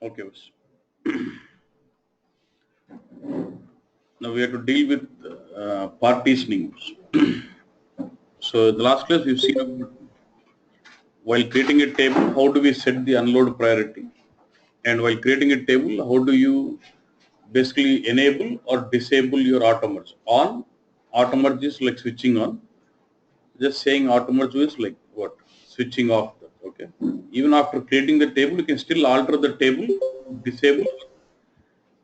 Okay. Now we have to deal with partitioning. So in the last class we've seen about while creating a table, how do we set the unload priority? And while creating a table, how do you basically enable or disable your auto merge? On, auto merge is like switching on. Just saying auto merge is like what? Switching off. Okay. Even after creating the table, you can still alter the table, disable,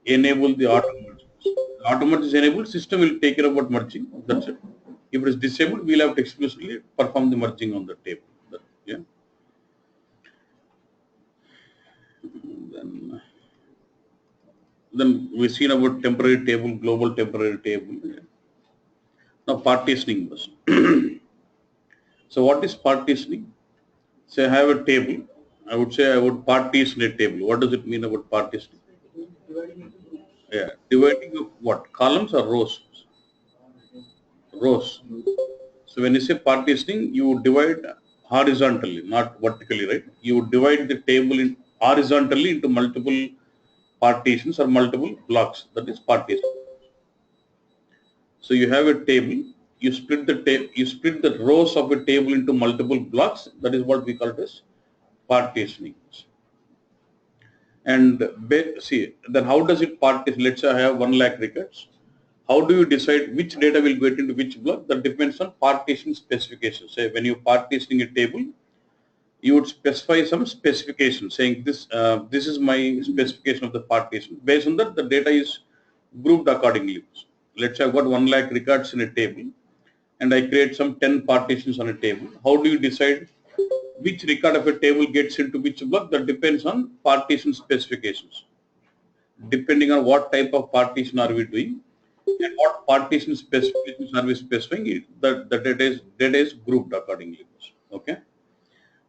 enable the auto merge. The auto merge is enabled, system will take care about merging. That's it. If it is disabled, we'll have to explicitly perform the merging on the table. Yeah. Then we've seen about temporary table, global temporary table. Now partitioning was. So what is partitioning? Say I have a table. I would say I would partition a table. What does it mean about partitioning? Yeah, dividing of what? Columns or rows? Rows. So when you say partitioning, you divide horizontally, not vertically, right? You would divide the table in horizontally into multiple partitions or multiple blocks. That is partition. So you have a table. You split the table. You split the rows of a table into multiple blocks. That is what we call it as partitioning. And see, then how does it partition? Let's say I have 1 lakh records. How do you decide which data will get into which block? That depends on partition specifications. Say when you're partitioning a table, you would specify some specification saying this is my specification of the partition. Based on that, the data is grouped accordingly. Let's say I've got 1 lakh records in a table and I create some 10 partitions on a table. How do you decide which record of a table gets into which block? That depends on partition specifications. Depending on what type of partition are we doing and what partition specifications are we specifying, the data is grouped accordingly. Okay.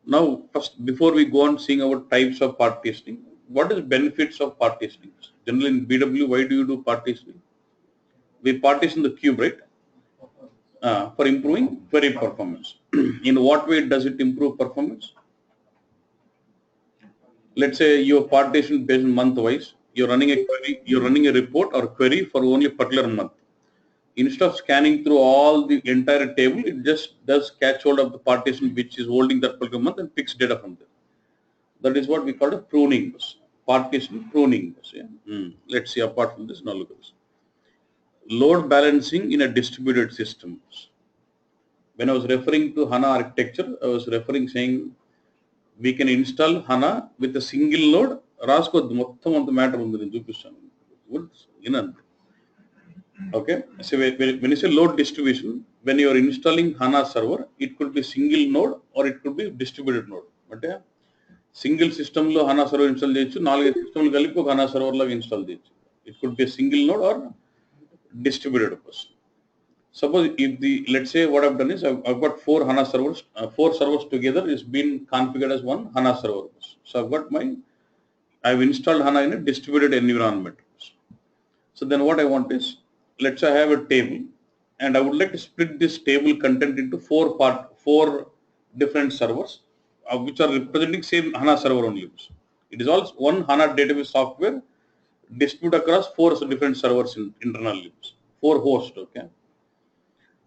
Now, first, before we go on seeing our types of partitioning, what is benefits of partitioning? Generally in BW, why do you do partitioning? We partition the cube, right? For improving query performance. In what way does it improve performance? Let's say your partition based month-wise, you're running a query, you're running a report or query for only a particular month. Instead of scanning through all the entire table, it just does catch hold of the partition which is holding that particular month and picks data from there. That is what we call a pruning bus. Partition pruning bus. Yeah? Let's see apart from this, now look at this. Load balancing in a distributed system. When I was referring to HANA architecture, I was referring saying we can install HANA with a single node. Rasko mottham anta matter undi nenu chupistanu. Okay. So when you say load distribution, when you are installing HANA server, it could be single node or it could be distributed node. But single system lo HANA server install cheyochu, 4 system కలిపి ఒక HANA server లాగా install cheyochu. It could be a single node or distributed person. Suppose if let's say what I've done is I've got 4 HANA servers, 4 servers together is been configured as one HANA server. So I've installed HANA in a distributed environment. So then what I want is, let's say I have a table and I would like to split this table content into 4 different servers which are representing same HANA server only. It is all one HANA database software distributed across 4 different servers internally, 4 hosts. Okay.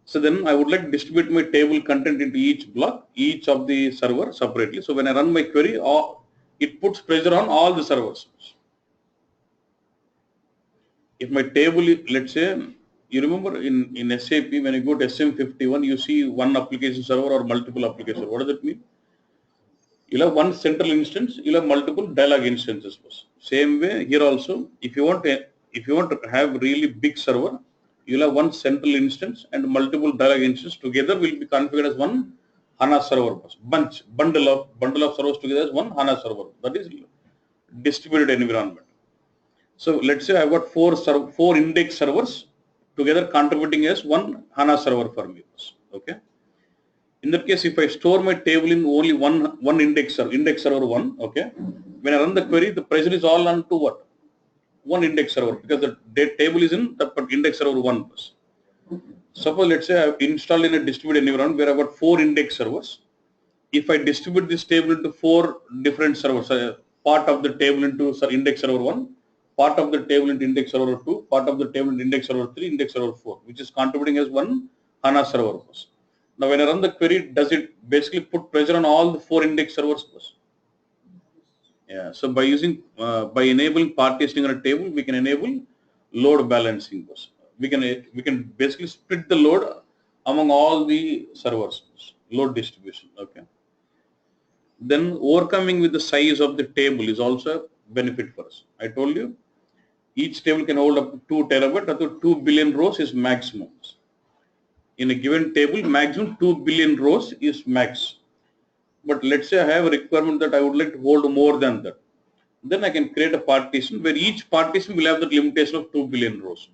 So then I would like to distribute my table content into each block, each of the server separately. So when I run my query, it puts pressure on all the servers. If my table, let's say, you remember in SAP, when you go to SM51, you see one application server or multiple applications. What does that mean? You'll have one central instance, you'll have multiple dialog instances. Same way here also, if you want to have really big server, you'll have one central instance and multiple dialog instances together will be configured as one HANA server. Bundle of servers together as one HANA server. That is distributed environment. So let's say I've got 4 index servers together contributing as one HANA server for me. Okay. In that case, if I store my table in only one index server 1, okay, when I run the query, the pressure is all on to what? One index server, because the table is in the index server 1. Suppose let's say I've installed in a distributed environment where I've got 4 index servers. If I distribute this table into 4 different servers, part of the table into index server 1, part of the table into index server 2, part of the table into index server 3, index server 4, which is contributing as one HANA server. Now when I run the query, does it basically put pressure on all the 4 index servers? Yeah. So by enabling partitioning on a table, we can enable load balancing. We can basically split the load among all the servers, load distribution. Okay. Then overcoming with the size of the table is also a benefit for us. I told you each table can hold up to 2 terabyte, up to 2 billion rows is maximum. In a given table, maximum 2 billion rows is max. But let's say I have a requirement that I would like to hold more than that. Then I can create a partition where each partition will have the limitation of 2 billion rows.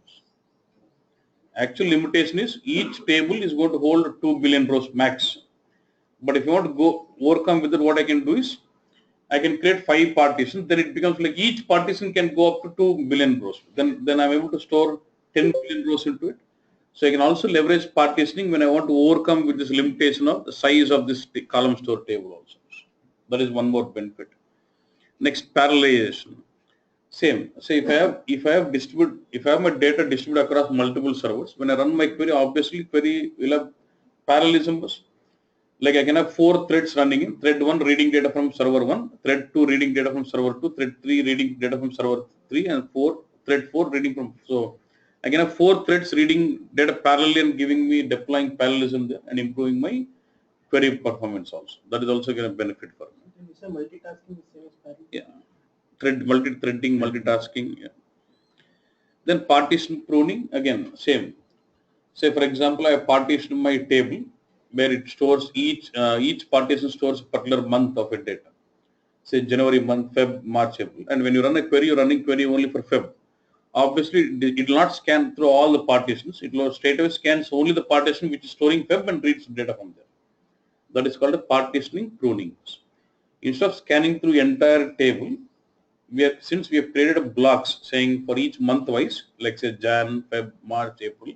Actual limitation is each table is going to hold 2 billion rows max. But if you want to go overcome with it, what I can do is I can create 5 partitions. Then it becomes like each partition can go up to 2 billion rows. Then I'm able to store 10 billion rows into it. So I can also leverage partitioning when I want to overcome with this limitation of the size of this column store table also. That is one more benefit. Next, parallelization. Same. So if I have my data distributed across multiple servers, when I run my query, obviously query will have parallelism. Like I can have 4 threads running in. Thread 1 reading data from server 1, thread 2 reading data from server 2, thread 3 reading data from server 3, and thread 4 reading from. So I can have 4 threads reading data parallelly and giving me deploying parallelism there and improving my query performance also. That is also going to benefit for me. You say multitasking is same as parallel? Yeah. Multi-threading, multitasking. Yeah. Then partition pruning, again, same. Say for example, I have partitioned my table where it stores each partition stores a particular month of a data. Say January month, Feb, March, April. And when you run a query, you're running query only for Feb. Obviously, it will not scan through all the partitions. It will straight away scans only the partition which is storing Feb and reads data from there. That is called a partitioning pruning. Instead of scanning through entire table, since we have created a blocks saying for each month wise, like say Jan, Feb, March, April,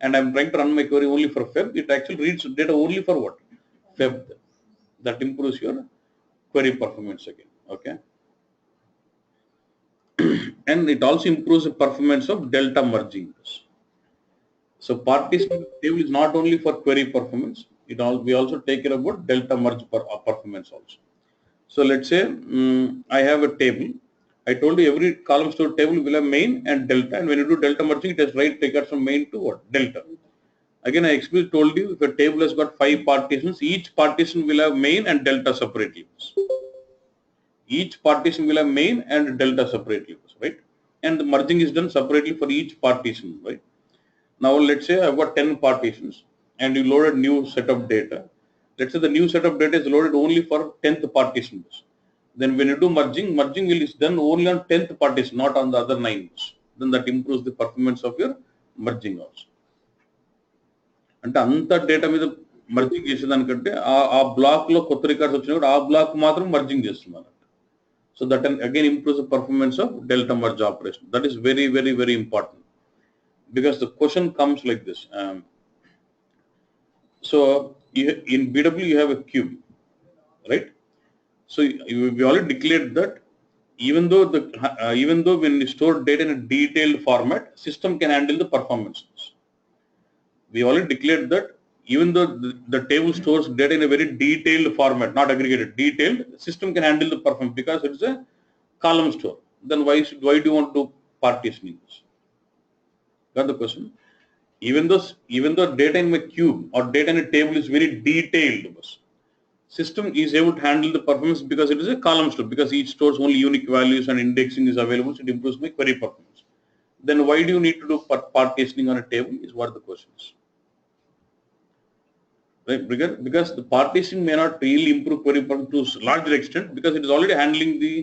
and I'm trying to run my query only for Feb, it actually reads data only for what? Feb. That improves your query performance again. Okay. And it also improves the performance of delta merging. So partitioning table is not only for query performance, we also take care about delta merge performance also. So let's say I have a table. I told you every column store table will have main and delta, and when you do delta merging, it has write records from main to what? Delta. Again, I explicitly told you if a table has got 5 partitions, each partition will have main and delta separately. Each partition will have main and delta separately, right? And the merging is done separately for each partition, right? Now let's say I've got 10 partitions and you load a new set of data. Let's say the new set of data is loaded only for 10th partition. Then when you do merging will is done only on 10th partition, not on the other 9. Then that improves the performance of your merging also. అంటే అంత data మీద merging చేసేదానికంటే ఆ black లో కొత్త records వచ్చినప్పుడు ఆ black మాత్రం merging చేస్తున్నారు. So that again improves the performance of delta merge operation. That is very, very, very important because the question comes like this. So in BW you have a cube, right? So we already declared that even though when you store data in a detailed format, system can handle the performance. We already declared that even though the table stores data in a very detailed format, not aggregated, detailed, system can handle the performance because it is a column store. Then why do you want to partitioning this? Got the question? Even though data in my cube or data in a table is very detailed, system is able to handle the performance because it is a column store, because each stores only unique values and indexing is available, so it improves my query performance. Then why do you need to do partitioning on a table is what the question is. Right? Because the partitioning may not really improve query performance to a larger extent because it is already handling the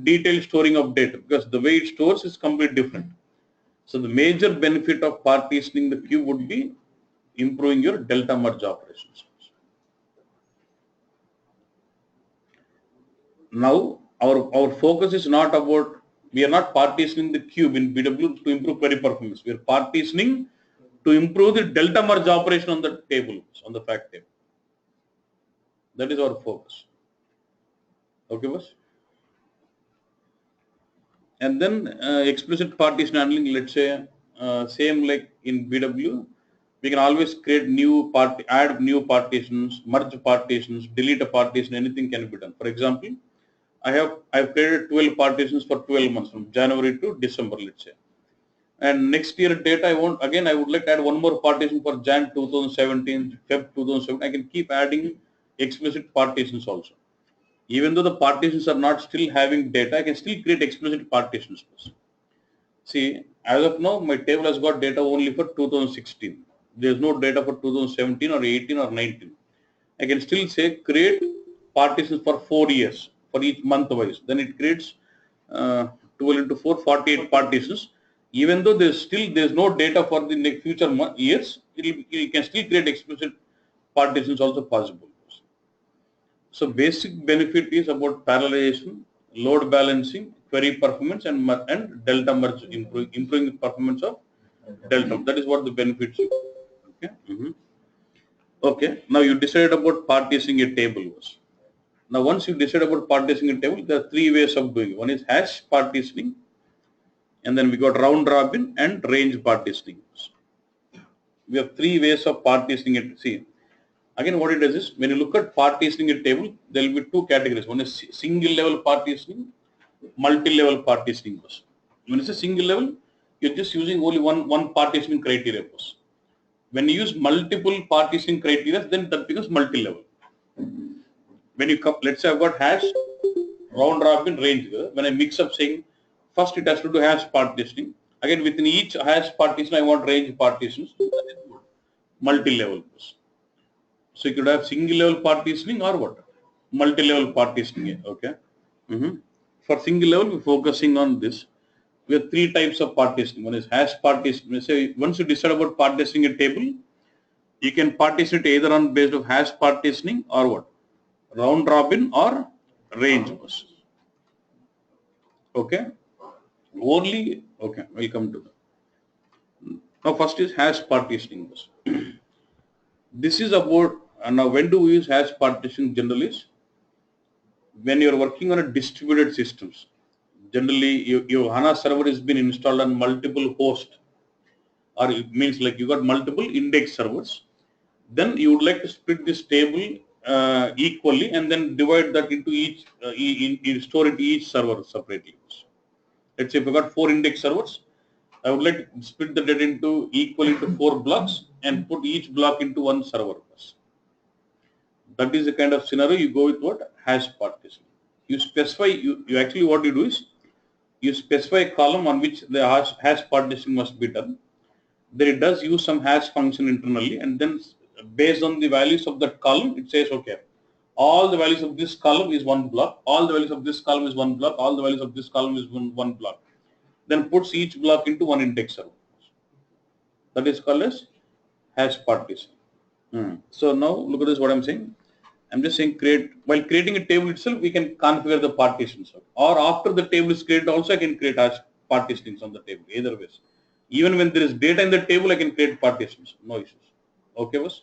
detailed storing of data, because the way it stores is completely different. So the major benefit of partitioning the cube would be improving your delta merge operations. Now our focus is not about, we are not partitioning the cube in BW to improve query performance. We are partitioning to improve the delta merge operation on the table, on the fact table. That is our focus. Okay, boss? And then explicit partition handling, let's say, same like in BW, we can always create new add new partitions, merge partitions, delete a partition, anything can be done. For example, I've created 12 partitions for 12 months from January to December, let's say. And next year date I would like to add one more partition for Jan 2017, Feb 2017. I can keep adding explicit partitions also. Even though the partitions are not still having data, I can still create explicit partitions. See, as of now, my table has got data only for 2016. There is no data for 2017 or 18 or 19. I can still say create partitions for 4 years for each month wise. Then it creates 12 into 4, 48 partitions. Even though there's no data for the next future years, you can still create explicit partitions also possible. So basic benefit is about parallelization, load balancing, query performance, and delta merge, improving the performance of delta. That is what the benefits are. Okay. Okay. Now you decided about partitioning a table. Now once you decide about partitioning a table, there are three ways of doing it. One is hash partitioning, and then we got round robin and range partitioning. We have three ways of partitioning it. See, again what it does is, when you look at partitioning a table, there will be two categories. One is single level partitioning, multi-level partitioning. When it's a single level, you're just using only one partitioning criteria. When you use multiple partitioning criteria, then that becomes multi-level. When you come, let's say I've got hash, round robin, range. When I mix up saying, first it has to do hash partitioning. Again, within each hash partition, I want range partitions. That is good. Multi-level. So you could have single level partitioning or what? Multi-level partitioning. Okay. For single level, we're focusing on this. We have three types of partitioning. One is hash partitioning. Say once you decide about partitioning a table, you can partition it either on based of hash partitioning or what? Round robin or range. Okay. Only okay. We'll come to that. Now first is hash partitioning. This is about now when do we use hash partitioning generally? When you're working on a distributed systems. Generally, your HANA server has been installed on multiple hosts, or it means like you got multiple index servers. Then you would like to split this table equally and then divide that into each, store it each server separately. Let's say if I got 4 index servers, I would like to split the data into equally into 4 blocks and put each block into one server. That is the kind of scenario you go with what? Hash partition. You specify, you actually what you do is, you specify a column on which the hash partition must be done. Then it does use some hash function internally, and then based on the values of that column, it says, okay, all the values of this column is one block, all the values of this column is one block, all the values of this column is one block. Then puts each block into one index server. That is called as hash partition. So now look at this, what I'm saying. I'm just saying while creating a table itself, we can configure the partitions. Or after the table is created also, I can create hash partitionings on the table, either ways. Even when there is data in the table, I can create partitions, no issues. Okay, boss?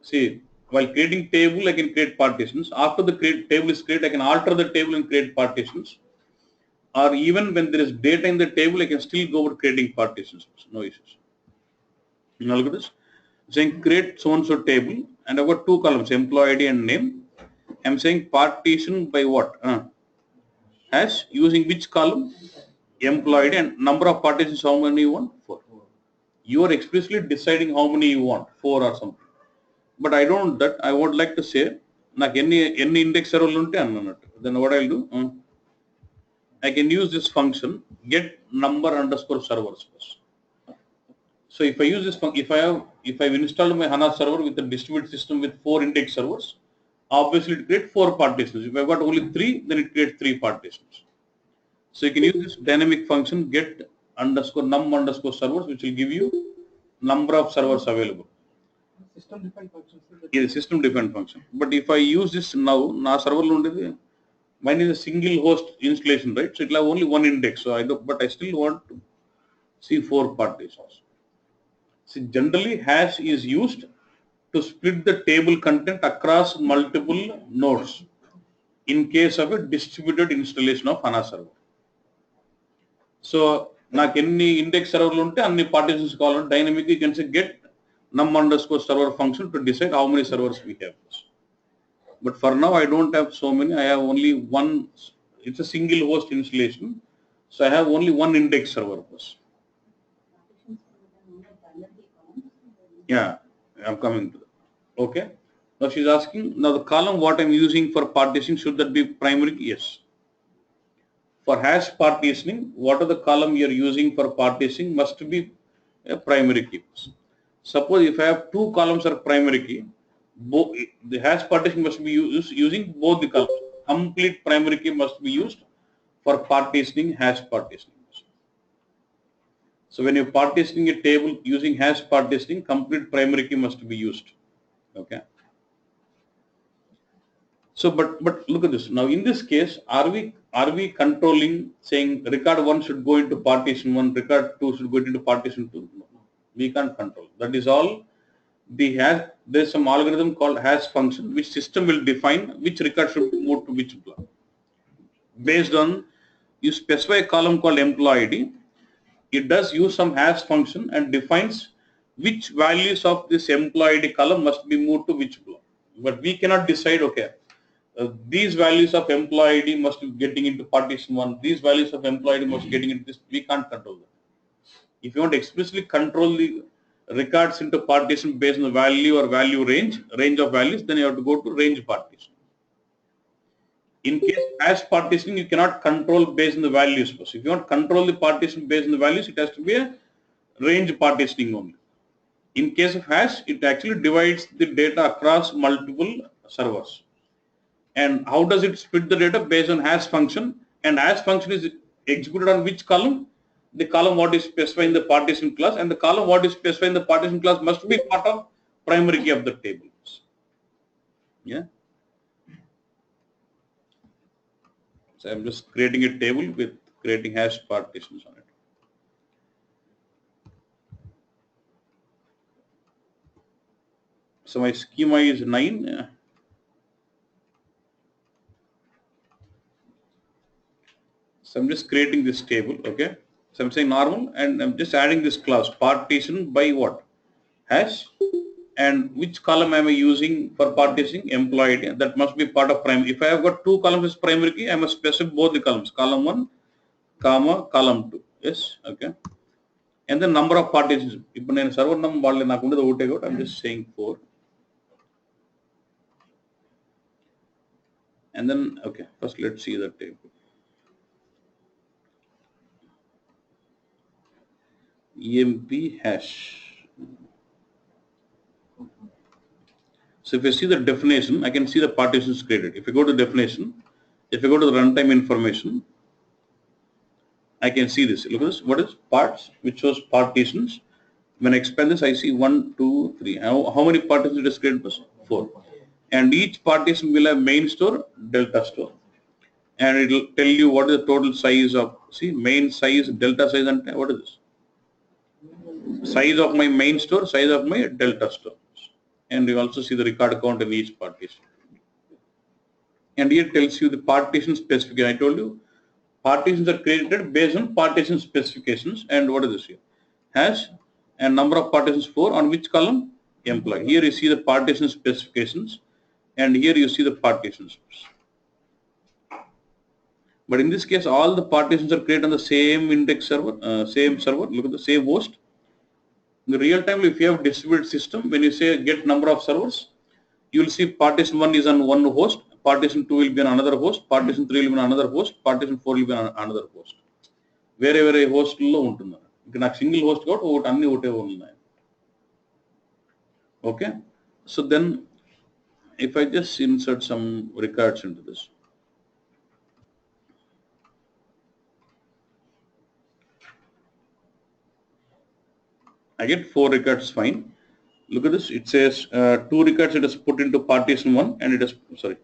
See, while creating table, I can create partitions. After the table is created, I can alter the table and create partitions. Or even when there is data in the table, I can still go over creating partitions, no issues. Now look at this. Saying create so-and-so table, and I've got 2 columns, employee ID and name. I'm saying partition by what? Hash using which column? Employee ID, and number of partitions, how many you want? 4. You are explicitly deciding how many you want, 4 or something. But I don't that. I would like to say, like any index server unte annanattu. Then what I'll do? I can use this function get number underscore servers. So if I use this, if I've installed my HANA server with a distributed system with 4 index servers, obviously it creates 4 partitions. If I've got only 3, then it creates 3 partitions. So you can use this dynamic function get underscore num underscore servers, which will give you number of servers available. System defined function. Yeah, system defined function. But if I use this now, na server mine is a single host installation, right? So it will have only one index. So but I still want to see 4 partitions. See, generally hash is used to split the table content across multiple nodes in case of a distributed installation of HANA server. So నాకు ఎన్ని index సర్వర్లు ఉంటే అన్ని partitions కావాలంటే dynamic you can say get num underscore server function to decide how many servers we have. But for now I don't have so many. I have only one. It's a single host installation, so I have only one index server. Yeah, I'm coming to that. Okay. Now she's asking, now the column what I'm using for partitioning, should that be primary? Yes. For hash partitioning, what are the column you're using for partitioning must be a primary key. Suppose if I have two columns are primary key, the hash partition must be used using both the columns. Complete primary key must be used for partitioning hash partitioning. So when you're partitioning a table using hash partitioning, complete primary key must be used. Okay. So but look at this. Now in this case, are we controlling saying record 1 should go into partition 1, record 2 should go into partition 2? No, we can't control. That is all. There's some algorithm called hash function which system will define which record should move to which block. Based on you specify a column called employee ID, it does use some hash function and defines which values of this employee ID column must be moved to which block. But we cannot decide, okay, these values of employee ID must be getting into partition 1, these values of employee ID must be getting into this. We can't control that. If you want to explicitly control the records into partition based on the value or value range of values, then you have to go to range partition. In case hash partitioning, you cannot control based on the values. If you want to control the partition based on the values, it has to be a range partitioning only. In case of hash, it actually divides the data across multiple servers. And how does it split the data? Based on hash function, and hash function is executed on which column? The column what is specified in the partition class, and the column what is specified in the partition class must be part of primary key of the tables. Yeah. So I'm just creating a table with creating hash partitions on it. So my schema is 9. So I'm just creating this table, okay? So I'm saying normal, and I'm just adding this class partition by what? Hash. And which column am I using for partitioning? Employee ID. That must be part of primary. If I have got two columns as primary key, I must specify both the columns, column 1, comma, column 2. Yes, okay. And then number of partitions. If I have server number, I'm just saying 4. And then, okay, first let's see the table. EMP hash. So if you see the definition, I can see the partitions created. If you go to definition, if you go to the runtime information, I can see this. Look at this. What is parts? Which shows partitions. When I expand this, I see 1, 2, 3. How many partitions it is created? 4. And each partition will have main store, delta store. And it will tell you what is the total size of, see, main size, delta size, and what is this? Size of my main store, size of my delta store. And you also see the record count in each partition. And here it tells you the partition specification. I told you partitions are created based on partition specifications. And what is this here? Hash and number of partitions 4 on which column? Employee. Here you see the partition specifications, and here you see the partitions. But in this case, all the partitions are created on the same index server, same server. Look at the same host. In the real time, if you have distributed system, when you say get number of servers, you will see partition 1 is on one host, partition 2 will be on another host, partition 3 will be on another host, partition 4 will be on another host. Wherever a host lo untunna. Ikkada single host got okati anni ote unnai. Okay. So then if I just insert some records into this. I get 4 records, fine. Look at this. It says 2 records it is put into partition 1, and it is, sorry,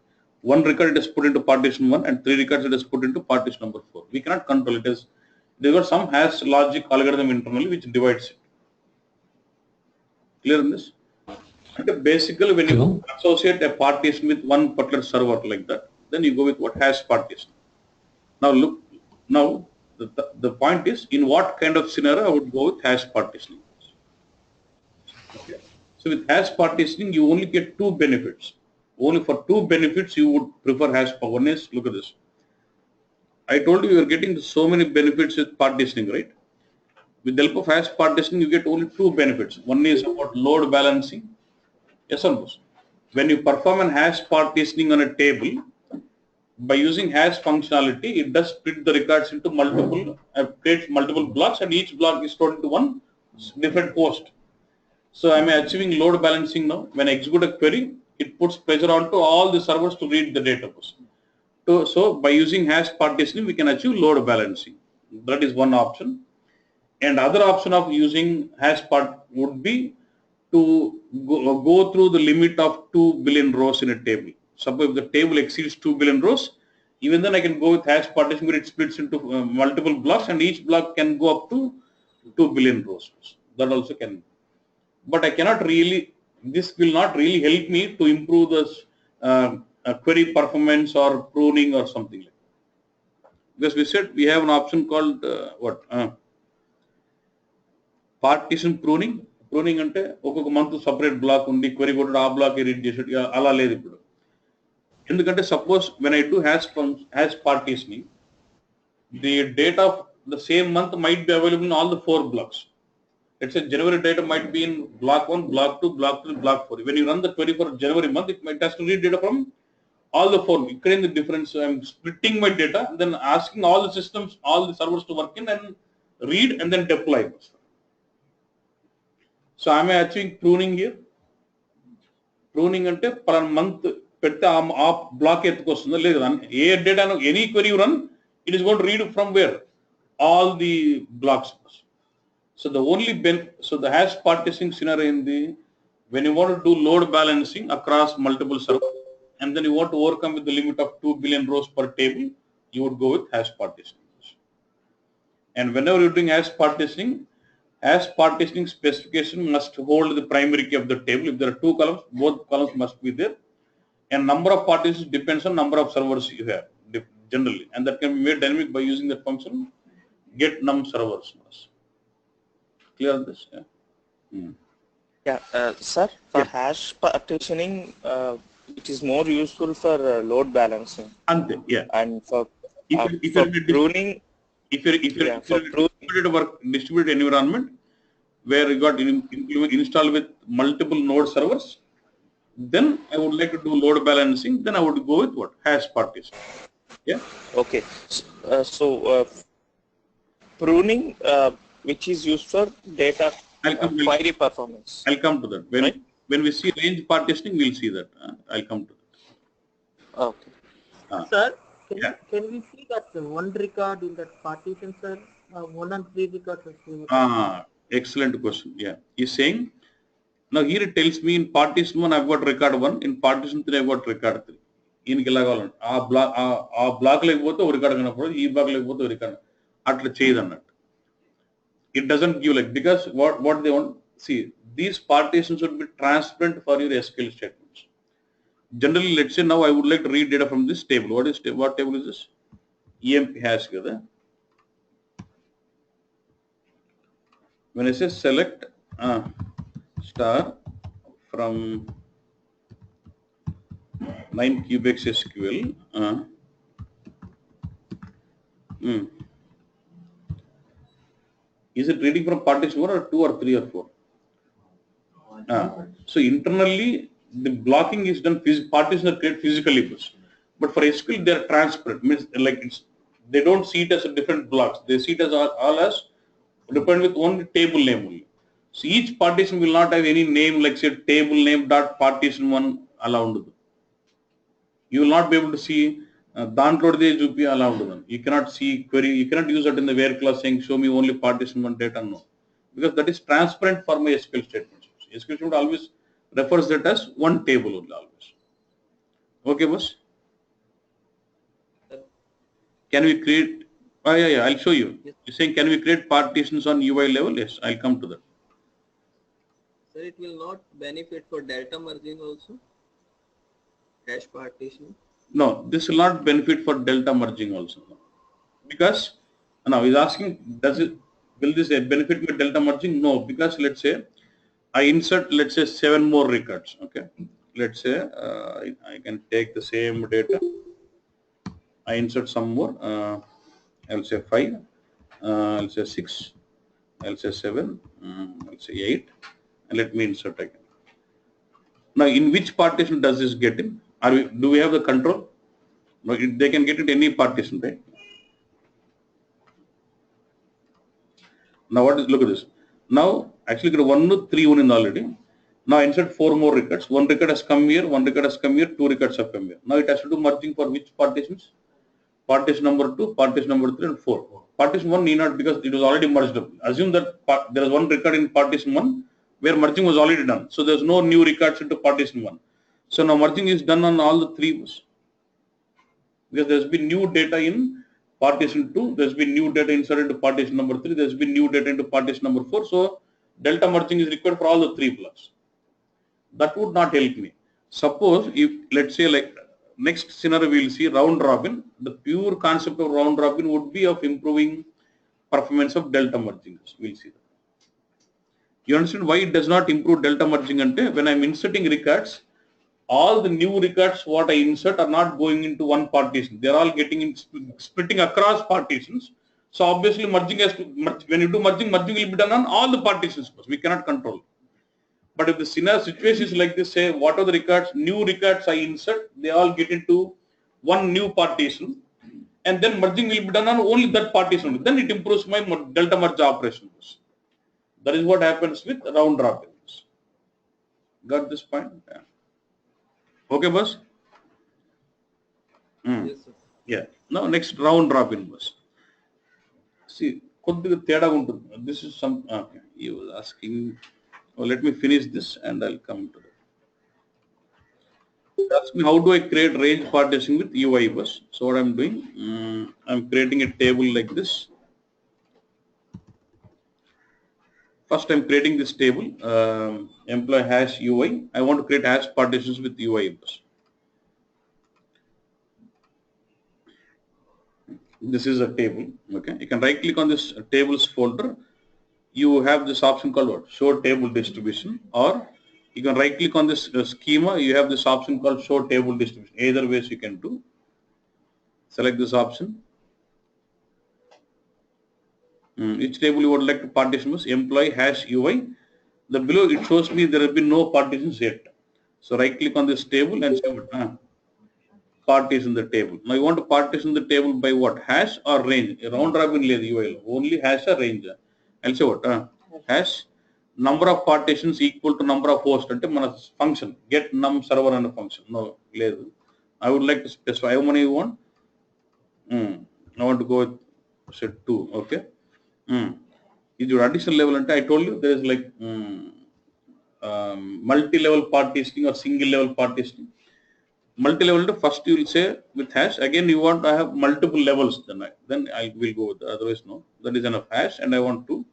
1 record it is put into partition 1, and 3 records it is put into partition number 4. We cannot control it. There was some hash logic algorithm internally which divides it. Clear on this? And basically, when you associate a partition with one particular server like that, then you go with what hash partition. Now look, now the point is, in what kind of scenario I would go with hash partitioning. Okay. So with hash partitioning, you only get two benefits. Only for two benefits you would prefer hash. One is, look at this. I told you are getting so many benefits with partitioning, right? With the help of hash partitioning, you get only two benefits. One is about load balancing. Yes or no? When you perform an hash partitioning on a table, by using hash functionality, it does split the records into multiple, creates multiple blocks, and each block is stored into one different host. So I'm achieving load balancing now. When I execute a query, it puts pressure onto all the servers to read the database. So by using hash partitioning, we can achieve load balancing. That is one option. And other option of using hash part would be to go through the limit of 2 billion rows in a table. Suppose if the table exceeds 2 billion rows, even then I can go with hash partition where it splits into multiple blocks, and each block can go up to 2 billion rows. That also can. But I cannot really, this will not really help me to improve this query performance or pruning or something like that. Because we said we have an option called partition pruning. Pruning అంటే ఒక్కొక్క month separate black ఉండి query కొట్టడం ఆ black read చేసేది అలా లేదు ఇప్పుడు. ఎందుకంటే suppose when I do hash partitioning, the data of the same month might be available in all the 4 blocks. Let's say January data might be in block 1, block 2, block 3, block 4. When you run the query for January month, it might have to read data from all the 4. You create the difference. I'm splitting my data, then asking all the systems, all the servers to work in and read and then deploy. So am I achieving pruning here? Pruning ante per month పెడితే ఆ block ఎత్తుకొస్తుందా లేదు ఏ data any query run it is going to read from where all the blocks. So the only so the hash partitioning scenario in the when you want to do load balancing across multiple servers and then you want to overcome with the limit of 2 billion rows per table, you would go with hash partitioning. And whenever you're doing hash partitioning specification must hold the primary key of the table. If there are 2 columns, both columns must be there. And number of partitions depends on number of servers you have generally, and that can be made dynamic by using the function get num servers. Clear on this? Yeah. Yeah, sir, for hash partitioning, it is more useful for load balancing. And yeah. And for pruning, if you're distributed environment where you got installed with multiple node servers, then I would like to do load balancing. Then I would go with what hash partition. Yeah. Okay. So pruning, which is used for data query performance. I'll come to that. When we see range partitioning, we'll see that. I'll come to that. Okay. Sir, can we see that one record in that partition, sir? 1 and 3 records. Excellent question. Yeah. He's saying, now here it tells me in partition 1 I've got record 1, in partition 3 I've got record 3. ఈయనకి ఎలా కావాలంటే ఆ black లేకపోతే ఒక record కనపడదు, ఈ black లేకపోతే ఒక రికార్డ్ అట్లా చేయదు అన్నట్టు. It doesn't give like, because what they want, see, these partitions should be transparent for your SQL statements. Generally, let's say now I would like to read data from this table. What table is this? EMP hash kada. When I say select star from 9 cubex SQL, is it reading from partition 1 or 2 or 3 or 4? So internally, the blocking is done, partitions are created physically. But for SQL, they are transparent. Means like they don't see it as a different blocks. They see it as all as depend with only table name only. So each partition will not have any name like say table name dot partition 1 allowed. You will not be able to see allowed. You cannot see query, you cannot use that in the where class saying show me only partition 1 data, no. Because that is transparent for my SQL statements. SQL statement always refers that as one table only always. Okay, boss? Can we create, yeah, I'll show you. You're saying can we create partitions on UI level? Yes, I'll come to that. So it will not benefit for delta merging also, hash partitioning. No, this will not benefit for delta merging also, because now he's asking, will this benefit with delta merging? No, because let's say I insert, let's say 7 more records. Okay, let's say I can take the same data. I insert some more. I'll say 5. I'll say 6. I'll say 7. I'll say 8. And let me insert again. Now, in which partition does this get in? Do we have the control? No, they can get it any partition, right? Now, look at this. Now, actually, 1, 3, 1 in already. Now, insert 4 more records. 1 record has come here, 1 record has come here, 2 records have come here. Now, it has to do merging for which partitions? Partition number 2, partition number 3, and 4. Partition 1 need not, because it was already merged up. Assume that there is 1 record in partition 1 where merging was already done. So, there is no new records into partition 1. So, now merging is done on all the 3, because there has been new data in partition 2, there has been new data inserted into partition number 3, there has been new data into partition number 4. So, delta merging is required for all the 3 blocks. That would not help me. Suppose if, let's say, like next scenario we will see round robin, the pure concept of round robin would be of improving performance of delta merging. We'll see that. You understand why it does not improve delta merging? When I'm inserting records, all the new records what I insert are not going into one partition. They are all getting in, splitting across partitions. So obviously merging has to, when you do merging will be done on all the partitions. We cannot control. But if the scenario situation is like this, say what are the records, new records I insert, they all get into one new partition, and then merging will be done on only that partition. Then it improves my delta merge operations. That is what happens with round robins. Got this point? Yeah. Okay, boss? Yes, sir. Yeah. Now next round robin, boss. See, this is some, okay, he was asking, let me finish this and I'll come to that. Ask me how do I create range partition with UI bus. So what I'm doing, I'm creating a table like this. First I'm creating this table, employee hash UI. I want to create hash partitions with UI bus. This is a table. Okay, you can right click on this tables folder. You have this option called what? Show table distribution, or you can right click on this schema. You have this option called show table distribution. Either ways you can do. Select this option. Which table you would like to partition was employee hash UI. The below it shows me there have been no partitions yet. So right click on this table and say partition the table. Now you want to partition the table by what? Hash or range? Round robin UI. Only hash or range. I'll say what? Hash number of partitions equal to number of hosts. Ante mana function get num server and a function. No, I would like to specify how many you want. I want to go with say 2. Okay. Is your additional level? And I told you there is like multi-level partitioning or single-level partitioning. Multi-level, first you will say with hash. Again, you want to have multiple levels. Then I will go with. Otherwise, no. That is enough hash, and I want to.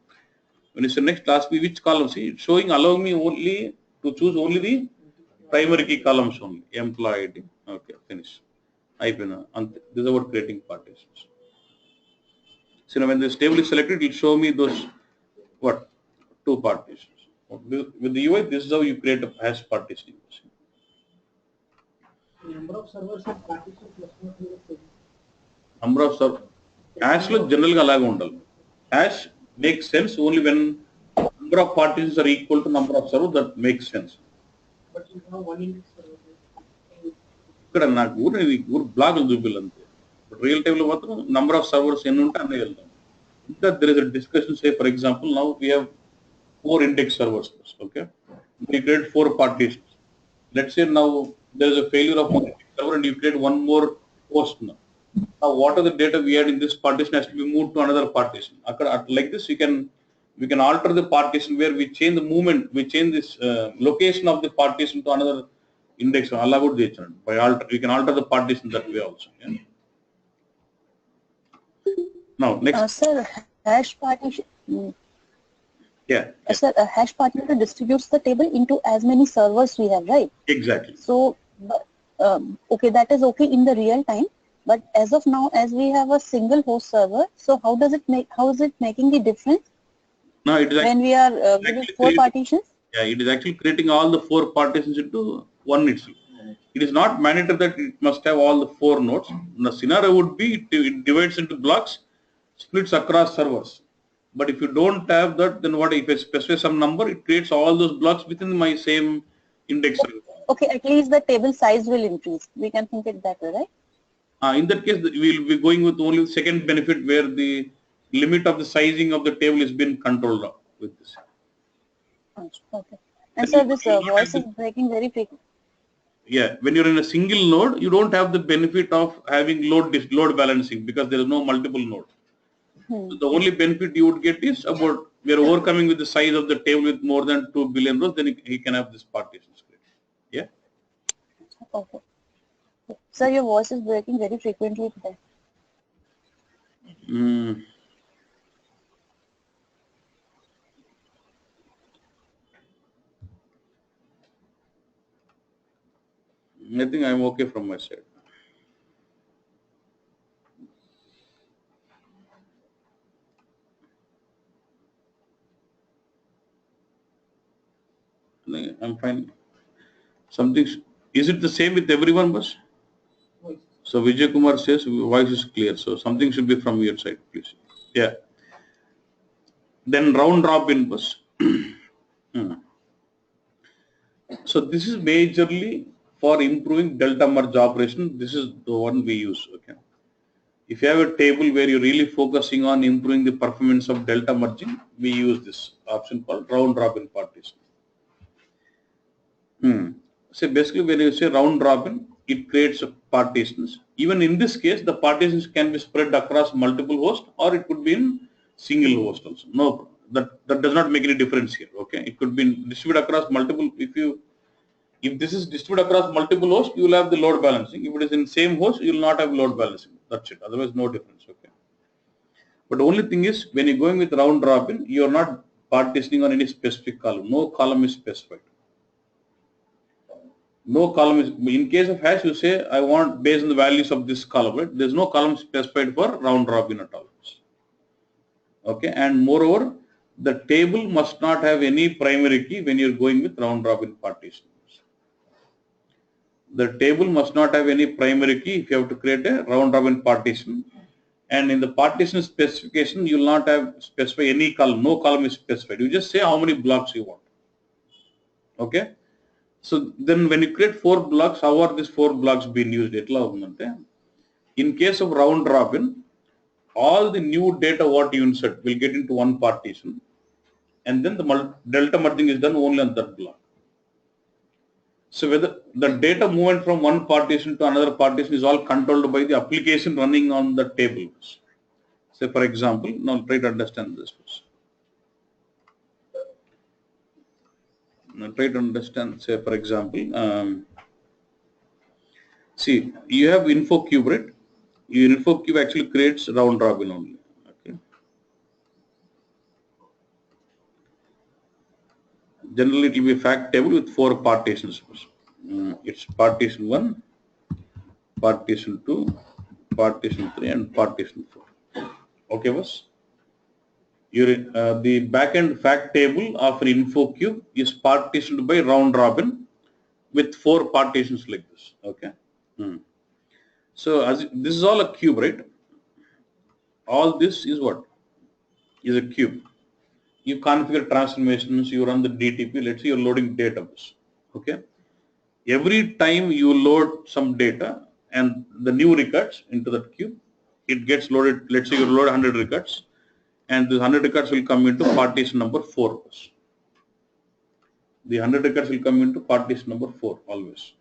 When you say next, ask me which column. See, it's showing allowing me only to choose only the primary key columns only. Employee ID. Okay, finish. This is about creating partitions. So now when this table is selected, it will show me those what 2 partitions. With the UI, this is how you create a hash partition. Number of servers and partitions must not be the same. Number of servers. Hash lo general ga alaga undali. Hash makes sense only when number of partitions are equal to number of servers. That makes sense. But you have one index server. ఇక్కడ నాకు ఊరు బ్లాగులు చూపిల్లంతే. Real time lo matram number of servers ఎన్ని ఉంటే అన్నీ వెళ్తాం. ఇంకా there is a discussion, say for example now we have 4 index servers. Okay, we create 4 partitions. Let's say now there is a failure of one index server and you create one more host now. Now what are the data we had in this partition has to be moved to another partition. Like this we can alter the partition where we change the movement, we change this location of the partition to another index. By we can alter the partition that way also. Yeah? Now next. Sir, hash partition. Yeah. Sir, a hash partitioner distributes the table into as many servers we have, right? Exactly. So, okay, that is okay in the real time. But as of now, as we have a single host server, so how does it make? How is it making the difference No, it is when we are giving 4 partitions? Yeah, it is actually creating all the 4 partitions into one itself. It is not mandatory that it must have all the 4 nodes. The scenario would be it divides into blocks, splits across servers. But if you don't have that, then what if I specify some number, it creates all those blocks within my same index server. Okay, at least the table size will increase. We can think it that way, right? In that case, we will be going with only the second benefit where the limit of the sizing of the table is being controlled with this. Okay. And sir, this voice is breaking very frequently. Yeah, when you're in a single node, you don't have the benefit of having load balancing because there is no multiple node. So the only benefit you would get is about we are overcoming with the size of the table with more than 2 billion rows, then he can have this partition script. Yeah. Okay. Sir, your voice is breaking very frequently today. I think I'm okay from my side. I'm fine. Something is it the same with everyone, boss? So Vijay Kumar says voice is clear. So something should be from your side, please. Yeah. Then round robin, boss. So this is majorly for improving delta merge operation. This is the one we use. Okay. If you have a table where you're really focusing on improving the performance of delta merging, we use this option called round robin partition. So basically when you say round robin, it creates partitions. Even in this case, the partitions can be spread across multiple hosts or it could be in single host also. No, that does not make any difference here. Okay. It could be distributed across multiple. If this is distributed across multiple hosts, you will have the load balancing. If it is in same host, you will not have load balancing. That's it. Otherwise, no difference. Okay. But the only thing is, when you're going with round robin, you are not partitioning on any specific column. No column is specified. No column is. In case of hash, you say I want based on the values of this column. Right? There's no column specified for round robin at all. Okay. And moreover, the table must not have any primary key when you're going with round robin partition. The table must not have any primary key if you have to create a round robin partition. And in the partition specification, you will not have specify any column. No column is specified. You just say how many blocks you want. Okay. So then when you create 4 blocks, how are these 4 blocks being used? In case of round robin, all the new data what you insert will get into one partition. And then the delta merging is done only on that block. So whether the data movement from one partition to another partition is all controlled by the application running on the table. Say for example, now try to understand this. Now try to understand, say for example, see you have info cube, right? Your info cube actually creates round robin only. Okay. Generally it will be a fact table with 4 partitions. It's partition 1, partition 2, partition 3 and partition 4. Okay, boss? The backend fact table of an info cube is partitioned by round robin with 4 partitions like this. Okay. So as this is all a cube, right? All this is what? Is a cube. You configure transformations, you run the DTP, let's say you're loading database. Okay. Every time you load some data and the new records into that cube, it gets loaded, let's say you load 100 records and the 100 records will come into partition number 4. The 100 records will come into partition number 4 always.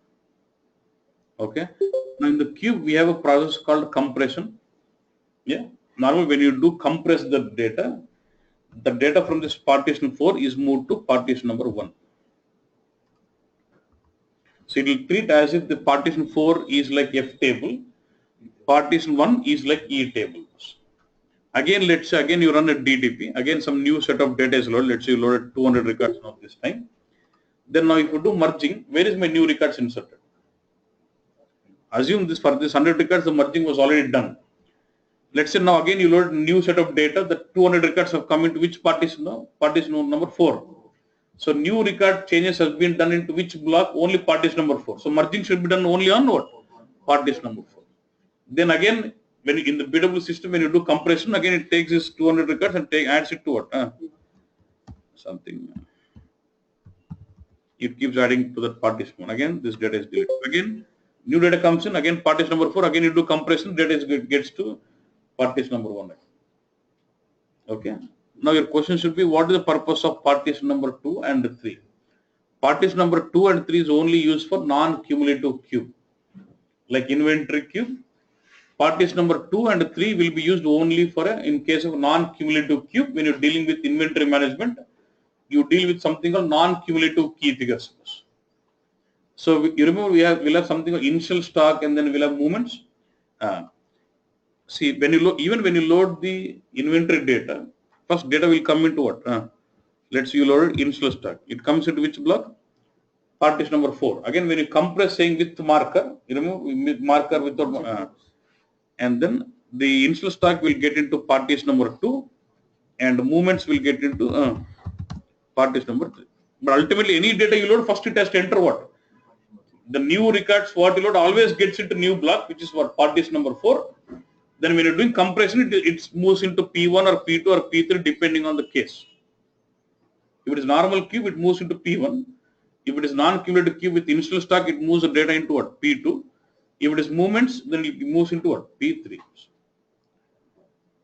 Okay. Now in the cube, we have a process called compression. Yeah. Normally when you do compress the data from this partition 4 is moved to partition number 1. So it will treat as if the partition 4 is like F table, partition 1 is like E table. Again, let's say again you run a DTP. Again, some new set of data is loaded. Let's say you loaded 200 records now this time. Then now if you do merging, where is my new records inserted? Assume this for this 100 records, the merging was already done. Let's say now again you load new set of data. The 200 records have come into which partition now? Partition number 4. So new record changes has been done into which block? Only partition number 4. So merging should be done only on what? Partition number 4. Then again, when in the BW system, when you do compression, again it takes this 200 records and adds it to what? Something. It keeps adding to that partition. Again, this data is deleted. Again, new data comes in. Again, partition number 4. Again, you do compression. Data gets to partition number 1. Okay. Now your question should be, what is the purpose of partition number 2 and 3? Partition number 2 and 3 is only used for non-cumulative cube, like inventory cube. Partition number 2 and 3 will be used only for in case of non-cumulative cube. When you're dealing with inventory management, you deal with something called non-cumulative key figures. So you remember we'll have something called initial stock, and then we'll have movements. See, when you even when you load the inventory data, first data will come into what? Let's say you loaded initial stock. It comes into which block? Partition number 4. Again, when you compress saying with marker, you remember marker without, and then the initial stock will get into partition number 2, and movements will get into partition number 3. But ultimately, any data you load, first it has to enter what? The new records what you load always gets into new block, which is what? Partition number 4. Then when you're doing compression, it moves into P1 or P2 or P3 depending on the case. If it is normal cube, it moves into P1. If it is non-cumulative cube with initial stock, it moves the data into what? P2. If it is movements, then it moves into what? P3.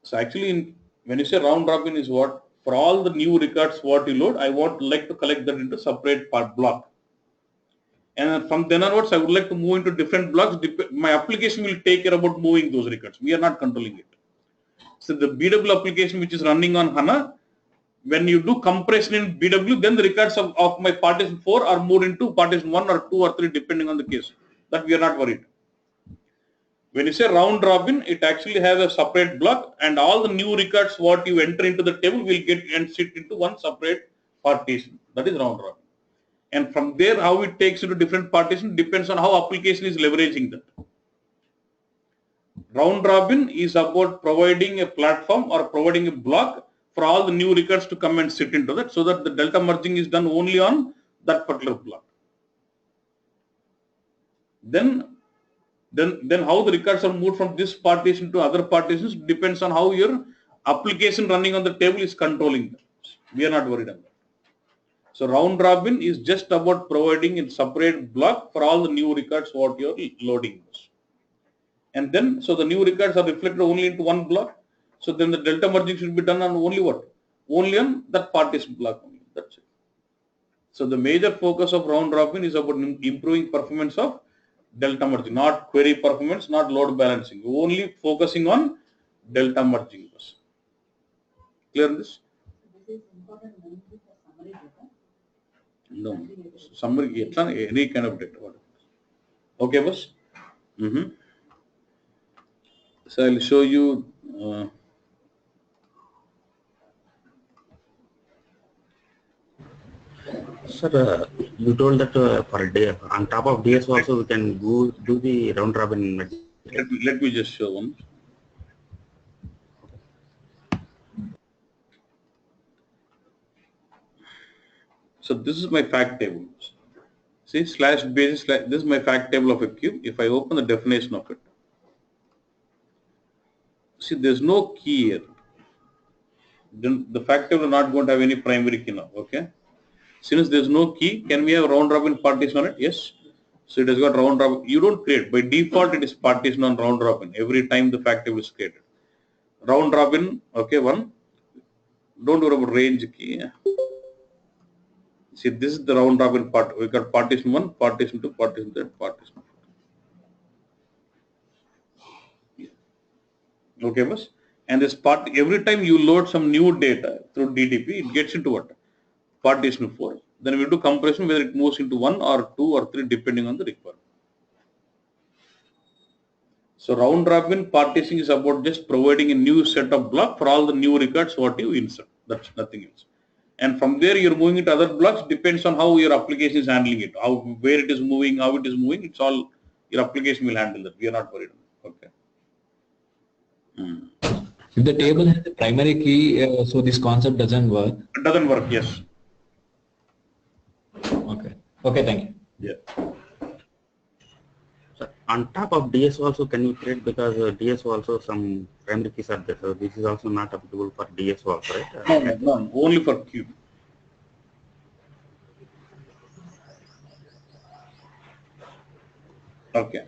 So actually, when you say round robin is what? For all the new records what you load, I want like to collect that into separate part block. And from then onwards, I would like to move into different blocks. My application will take care about moving those records. We are not controlling it. So the BW application which is running on HANA, when you do compression in BW, then the records of my partition 4 are moved into partition 1 or 2 or 3 depending on the case. That we are not worried. When you say round robin, it actually has a separate block, and all the new records what you enter into the table will get and sit into one separate partition. That is round robin. And from there, how it takes into different partitions depends on how application is leveraging that. Round robin is about providing a platform or providing a block for all the new records to come and sit into that, so that the delta merging is done only on that particular block. Then how the records are moved from this partition to other partitions depends on how your application running on the table is controlling them. We are not worried about that. So round robin is just about providing a separate block for all the new records what you are loading. And then, so the new records are reflected only into one block. So then the delta merging should be done on only what? Only on that partition block only. That's it. So the major focus of round robin is about improving performance of delta merging, not query performance, not load balancing. Only focusing on delta merging. Clear this? This is important mainly for summary data. No, summary, any kind of data. Okay, boss? So I'll show you. Sir, you told that for a day, on top of DS also we can go do the round robin. Let me just show one. So this is my fact table. See, slash basis, this is my fact table of a cube. If I open the definition of it, see, there's no key here. Then the fact table is not going to have any primary key now. Okay. Since there's no key, can we have round robin partition on it? Yes. So it has got round robin. You don't create. By default, it is partition on round robin. Every time the fact table is created. Round robin, okay, one. Don't worry about range key. See, this is the round robin part. We got partition 1, partition 2, partition 3, partition 4. Okay, boss. And this part, every time you load some new data through DTP, it gets into what? Partition 4. Then we do compression whether it moves into 1 or 2 or 3 depending on the requirement. So round robin partitioning is about just providing a new set of block for all the new records what you insert. That's nothing else. And from there you're moving it to other blocks, depends on how your application is handling it, how where it is moving, how it is moving. It's all your application will handle that. We are not worried. Okay. If the table has a primary key, so this concept doesn't work. It doesn't work. Yes. Okay. Okay. Thank you. Yeah. So on top of DS also, can you create, because DS also some primary keys are there, so this is also not applicable for DS also, right? No, only for cube. Okay.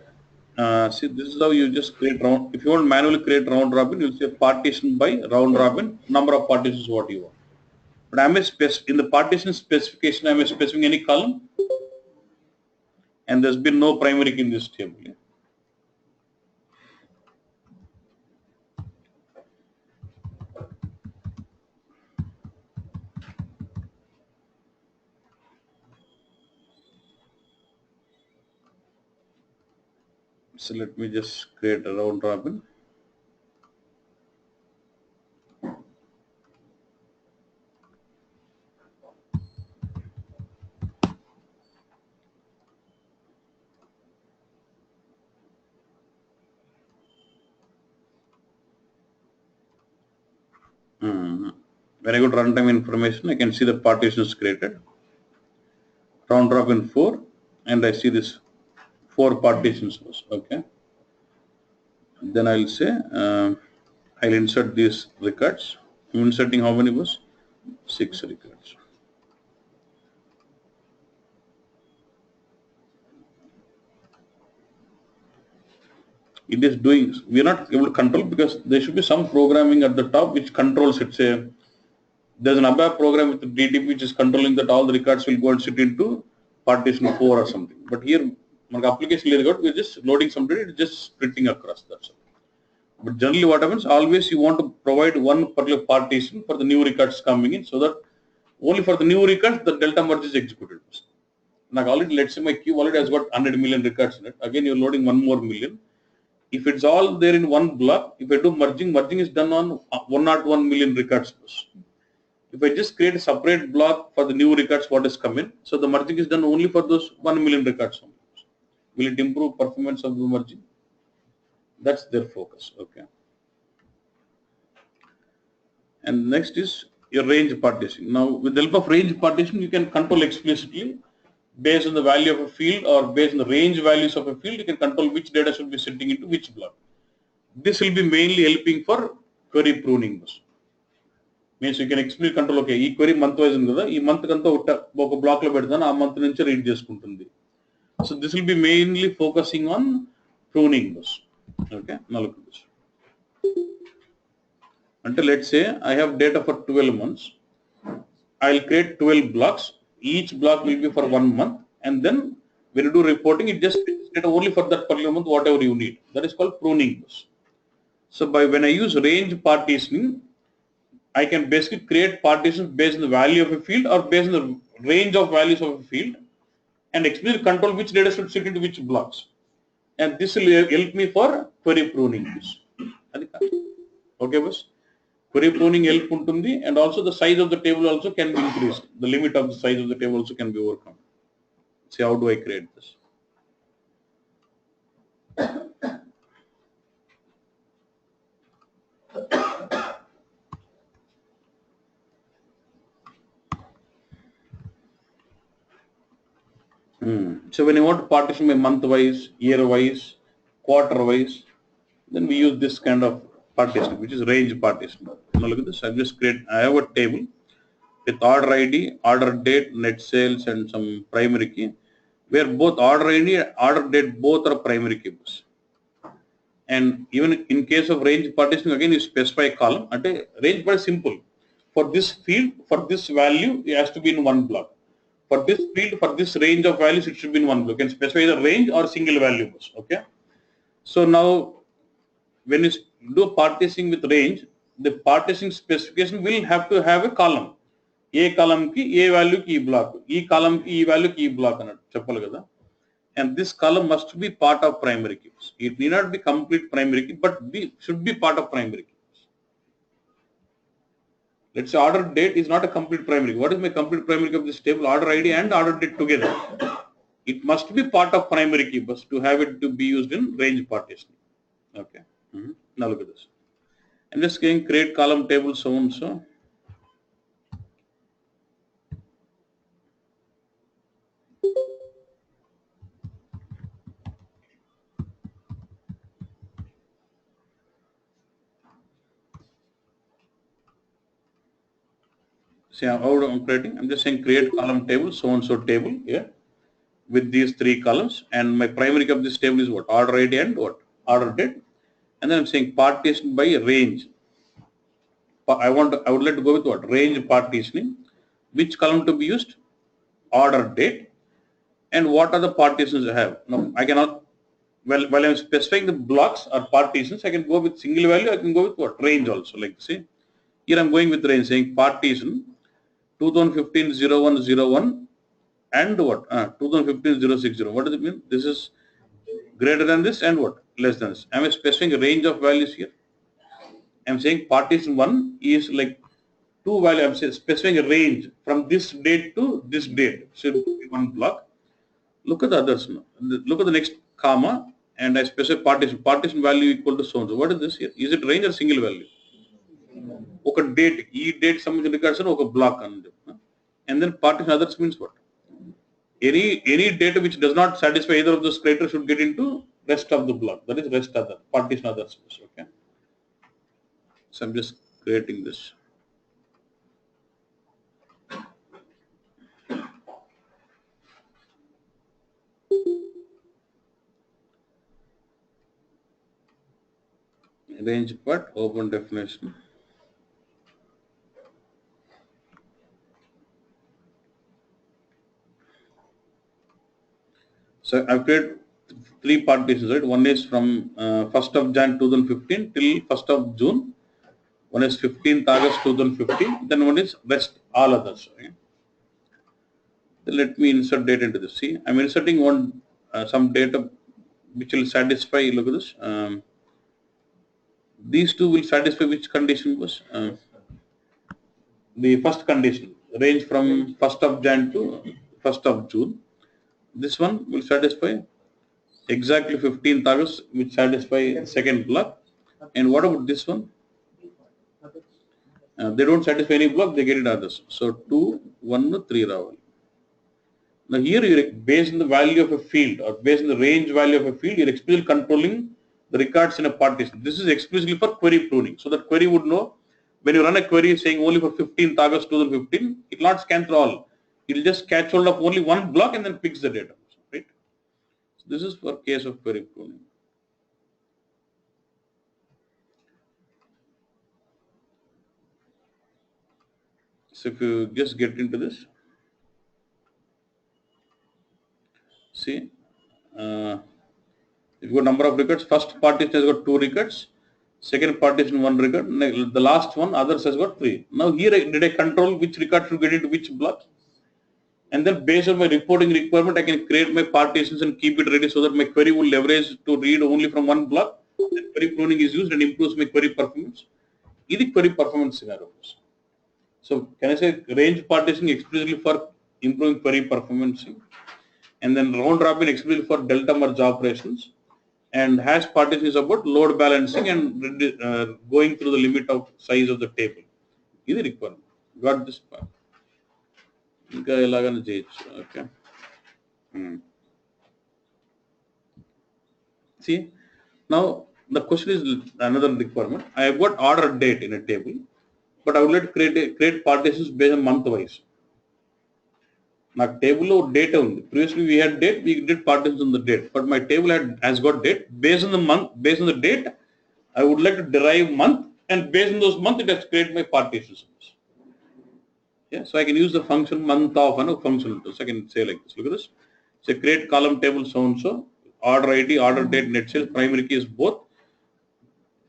See, this is how you just create round. If you want manually create round robin, you'll say partition by round robin, number of partitions what you want. But I'm in the partition specification, I'm specifying any column, and there's been no primary key in this table. Yeah? So let me just create a round robin. When I go to runtime information, I can see the partitions created. Round robin 4, and I see this 4 partitions was okay. Then I'll say I'll insert these records. I'm inserting how many was? 6 records. It is doing, we are not able to control because there should be some programming at the top which controls it. Say there's an ABAP program with the DTP which is controlling that all the records will go and sit into partition 4 or something. But here, application we're just loading something, it's just splitting across. That's all. But generally what happens, always you want to provide one particular partition for the new records coming in, so that only for the new records the delta merge is executed. Now already, let's say my queue already has got 100 million records in it. Again, you're loading 1 more million. If it's all there in one block, if I do merging is done on 101 million records. If I just create a separate block for the new records what is coming, so the merging is done only for those 1 million records. Will it improve performance of the merging? That's their focus. Okay. And next is your range partition. Now, with the help of range partition, you can control explicitly based on the value of a field or based on the range values of a field. You can control which data should be sitting into which block. This will be mainly helping for query pruning. Means you can explicitly control, okay, ee query month wise undi kada, ee month kanta oka block lo pedtanu, aa month nunchi read cheskuntundi. So this will be mainly focusing on pruning. Okay, now look at this. Until let's say I have data for 12 months, I'll create 12 blocks. Each block will be for 1 month, and then when you do reporting, it just data only for that particular month, whatever you need. That is called pruning. So when I use range partitioning, I can basically create partitions based on the value of a field or based on the range of values of a field, and explicitly control which data should sit into which blocks. And this will help me for query pruning. Okay, boss. Query pruning help untundi, and also the size of the table also can be increased. The limit of the size of the table also can be overcome. See, how do I create this? So when you want to partition by month wise, year wise, quarter wise, then we use this kind of partition, which is range partition. Now look at this. I have a table with order ID, order date, net sales, and some primary key, where both order ID and order date both are primary keys. And even in case of range partition, again you specify a column. And range part is simple. For this field, for this value, it has to be in one block. For this field, for this range of values, it should be in one block. You can specify the range or single value. Okay. So now, when you do partitioning with range, the partitioning specification will have to have a column. A column ki A value ki block. E column ki E value ki block. and this column must be part of primary keys. It need not be complete primary key, but should be part of primary keys. Let's say order date is not a complete primary key. What is my complete primary key of this table? Order ID and order date together. It must be part of primary key, but to have it to be used in range partitioning. Okay. Now look at this. I'm just saying create column table so and so. See how I'm creating? I'm just saying create column table, so and so table here with these three columns, and my primary key of this table is what? Order ID and what? Order date. And then I'm saying partition by range. I would like to go with what? Range partitioning. Which column to be used? Order date. And what are the partitions I have? Now I cannot, while I'm specifying the blocks or partitions, I can go with single value, I can go with what? Range also. Like see, here I'm going with range, saying partition 2015-0101 and what? 2015-060. What does it mean? This is greater than this and what? Less than this. Am I specifying a range of values here? I'm saying partition 1 is like two value. I'm specifying a range from this date to this date. Should be one block. Look at the others now. Look at the next comma, and I specify partition. Partition value equal to so and so. What is this here? Is it range or single value? ఒక date, ఈ date సంబంధించిన records అని ఒక black అని చెప్తున్నా. And then partition others means what? Any data which does not satisfy either of those criteria should get into rest of the block. That is rest other, partition others. Okay. So I'm just creating this. Range part, open definition. So I've created three partitions, right? One is from 1st of Jan 2015 till 1st of June. One is 15th August 2015. Then one is rest, all others. Right? Then let me insert data into this. See, I'm inserting one some data which will satisfy. Look at this. These two will satisfy which condition was the first condition, range from 1st of Jan to 1st of June. This one will satisfy exactly 15th August, which satisfy second block. And what about this one? They don't satisfy any block, they get it others. So 2, 1, 3 Raval. Now here you're based on the value of a field or based on the range value of a field, you're explicitly controlling the records in a partition. This is explicitly for query pruning. So that query would know when you run a query saying only for 15th August 2015, it will not scan through all. It will just catch hold of only one block and then picks the data. Right? So this is for case of query pruning. So if you just get into this, see, if you got number of records, first partition has got 2 records, second partition 1 record, the last one others has got 3. Now here did I control which record should get into which block, and then based on my reporting requirement I can create my partitions and keep it ready so that my query will leverage to read only from one block. Then query pruning is used and improves my query performance. This is query performance scenarios. So can I say range partitioning explicitly for improving query performance, and then round robin explicitly for delta merge operations, and hash partition is about load balancing and going through the limit of size of the table. This is requirement. Got this part? Okay. See, now the question is another requirement. I have got order date in a table, but I would like to create partitions based on month wise. Now table of data only. Previously we had date, we did partitions on the date, but my table has got date based on the month, based on the date. I would like to derive month, and based on those months, it has created my partitions. Yeah, so I can use the function month of and a function. So I can say like this. Look at this. So create column table so and so, order ID, order date, net sales, primary key is both.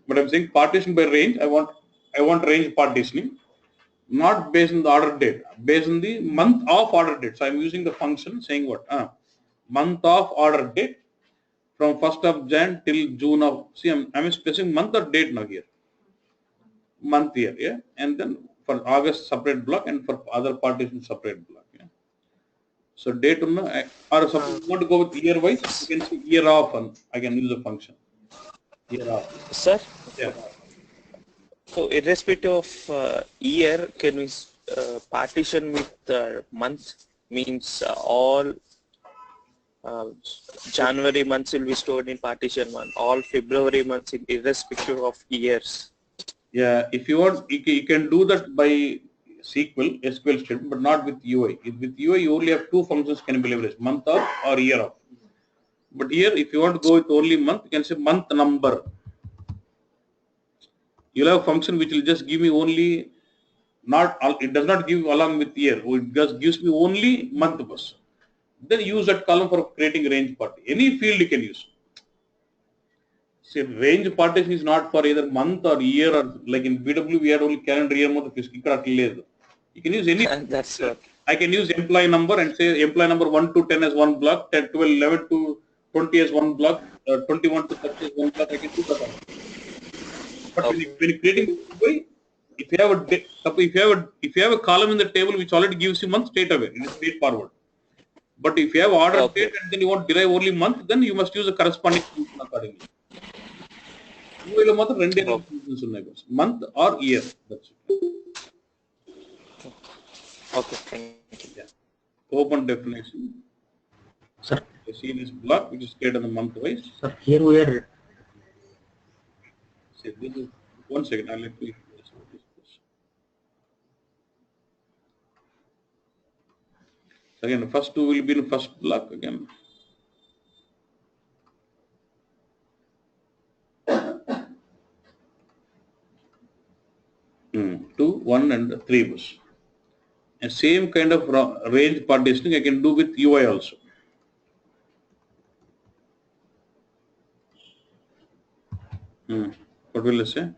But I'm saying partition by range. I want range partitioning, not based on the order date, based on the month of order date. So I'm using the function saying what? month of order date from 1st of Jan till June of, see, I'm specifying month or date now here. Month here, yeah. And then for August separate block and for other partition separate block, yeah. So date or suppose you want to go with year wise, you can see year off and I can use the function. Year off. Sir, Yeah. so irrespective of year, can we partition with month? Means all January months will be stored in partition 1, all February months irrespective of years. Yeah, if you want, you can do that by SQL statement, but not with UI. With UI, you only have two functions can be leveraged, month of or year of. But here, if you want to go with only month, you can say month number. You'll have a function which will just give me only, it does not give along with year, it just gives me only month bus. Then use that column for creating range party. Any field you can use. See, range partition is not for either month or year or like in BW we had only calendar year month. You can use any. That's what. I can use employee number and say employee number 1 to 10 as one block, 10, 12, 11 to 20 as one block, 21 to 30 as one block. I can do that. But when you're creating UI, if you have a column in the table which already gives you month, straight away, it is straightforward. But if you have order date and then you want to derive only month, then you must use a corresponding function accordingly. Month or year. That's it. Okay, thank you. Yeah. Open definition. Sir. You see this block which is created on the month wise. Sir, here we are. See, this is 1 second. I'll let you. So again, the first two will be in the first block again. Two, 1 and 3 bus. And same kind of range partitioning I can do with UI also. What will I say?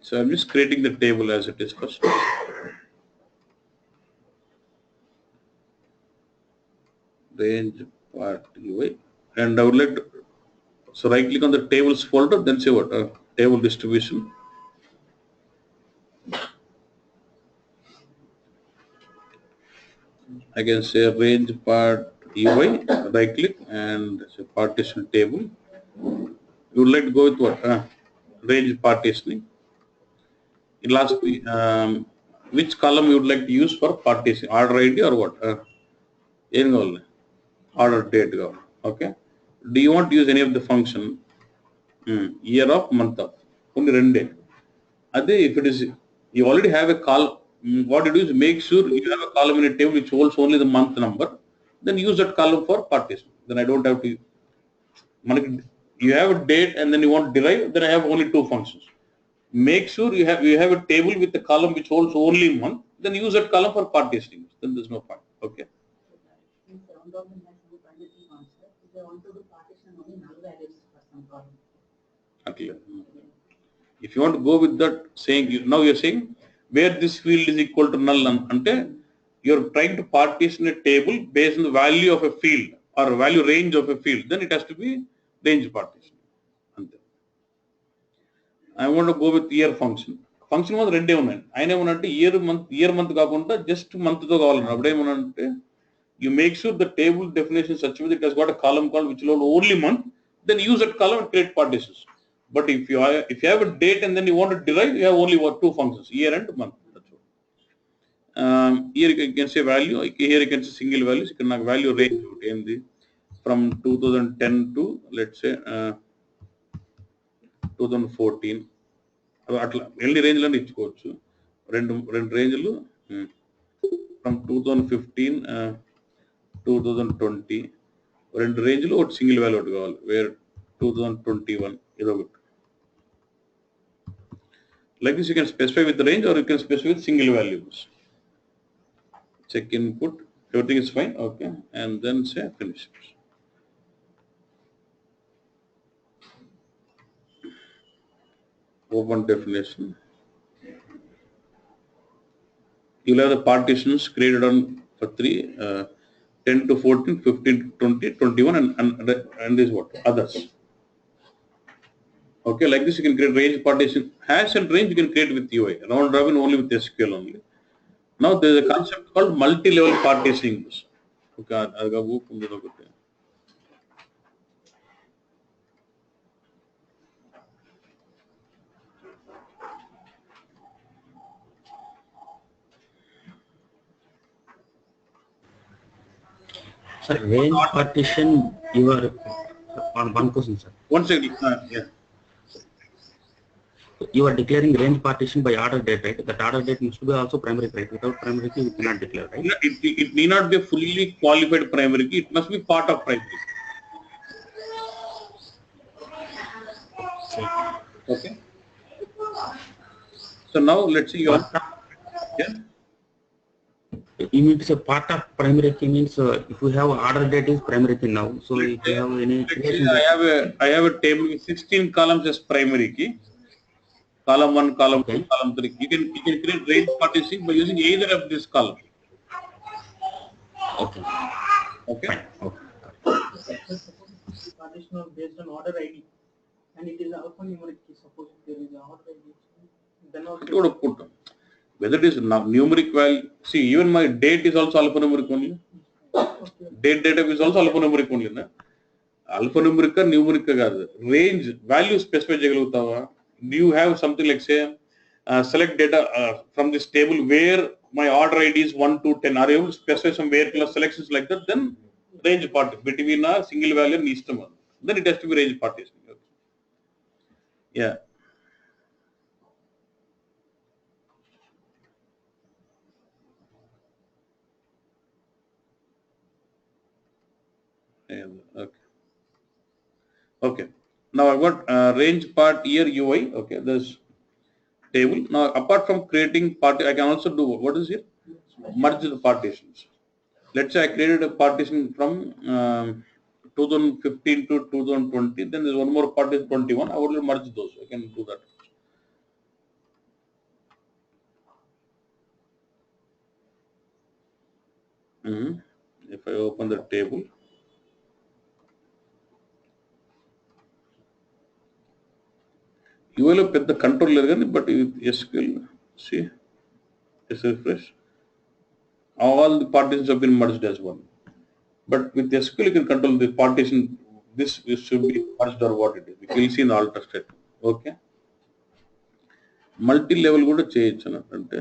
So I'm just creating the table as it is first. Range part UI, and I would like to, so right click on the tables folder, then say what table distribution. I can say range part UI, right click and say partition table. You would like to go with what range partitioning. In last, which column you would like to use for partition? Order ID or what? Order date. Okay. Do you want to use any of the function? Year of, month of. Only 2 days. If it is, you already have a column. What you do is make sure you have a column in a table which holds only the month number. Then use that column for partition. Then I don't have to. You have a date and then you want to derive. Then I have only two functions. Make sure you have a table with a column which holds only month. Then use that column for partitioning. Then there's no point. Okay. Okay. If you want to go with that saying, now you're saying where this field is equal to null, you're trying to partition a table based on the value of a field or value range of a field, then it has to be range partition. I want to go with year function. Function was రెండే ఉన్నాయి. ఆయన ఏమనంటే year month కాకుండా just month తో కావాలన్నారు. అప్పుడు ఏమనంటే you make sure the table definition is such that it has got a column called which will hold only month, then use that column and create partitions. But if you have a date and then you want to derive, you have only two functions, year and month. That's all. Here you can say value. Here you can say single values. You can have value range from 2010 to let's say 2014. అట్లా ఎన్ని రేంజ్లను ఇచ్చుకోవచ్చు. రెండు రేంజ్లు from 2015 2020 రెండు రేంజ్లు ఒకటి single value ఒకటి కావాలి. Wear 2021 ఇదొకటి. Like this you can specify with the range or you can specify with single values. Check input, everything is fine, okay, and then say finish. Open definition. You'll have the partitions created on for 3, 10 to 14, 15 to 20, 21, and this what? Others. Okay, like this you can create range partition. Hash and range you can create with UI. Round robin only with SQL only. Now there is a concept called multi-level partitioning. Okay, Sir, range partition, you are on one question, sir. one second. Yeah. You are declaring range partition by order date, right? That order date needs to be also primary key, right? Without primary key, you cannot declare, right? It need not be a fully qualified primary key. It must be part of primary key. Okay. So now let's see your. Yeah. You mean to say part of primary key means if you have order date is primary key now. So if you have any creation, I have a table with 16 columns as primary key. Column 1, column 2, column 3. You can create range partitioning by using either of this column. Okay. Okay. Fine. Okay. Partition based on order ID, and it is alphanumeric key. Suppose if there is an order ID, then also. You would put whether it is numeric value. See, even my date is also alphanumeric only. Date data is also alphanumeric only. Na? Alphanumeric or numeric range value specify jagalutava. Do you have something like say select data from this table where my order ID is 1 to 10? Are you able to specify some where class selections like that? Then range part between a single value and each one. Then it has to be range partition. Yeah. Okay. Okay. Now I've got range part here UI. Okay. There's table. Now apart from creating part, I can also do what is here? Merge the partitions. Let's say I created a partition from 2015 to 2020. Then there's one more partition 21. I would merge those. I can do that. If I open the table, you will have the control, but with SQL, see, just refresh. All the partitions have been merged as one. But with SQL, you can control the partition. This should be merged or what it is. We will see in the alter state. Okay. Multi-level కూడా చేయొచ్చు అంటే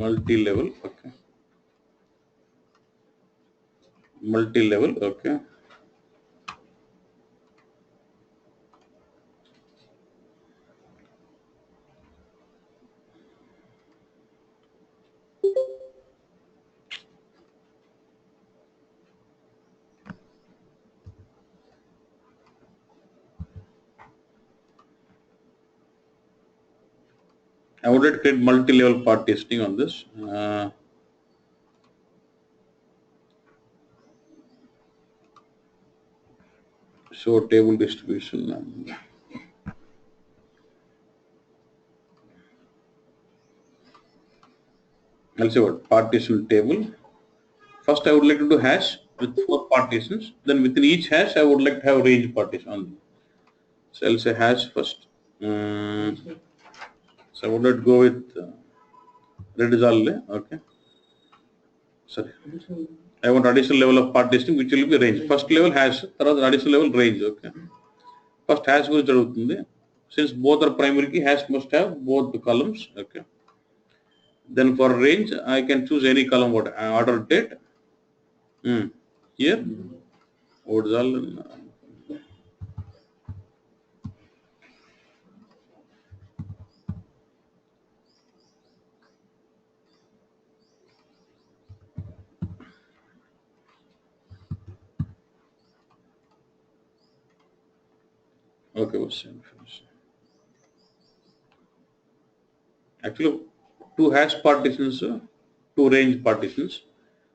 multi-level. Okay. Multi-level. Okay. I would like to create multi-level partitioning on this. Show table distribution. I'll say what partition table. First, I would like to do hash with 4 partitions. Then within each hash, I would like to have range partition on. So I'll say hash first. So I would like to go with red is all. Okay. Sorry. I want additional level of partitioning, which will be range. First level hash, additional level range. Okay. First hash goes to since both are primary key, hash must have both the columns. Okay. Then for range, I can choose any column. What order date? Here. What is all? Okay, actually, two hash partitions, two range partitions,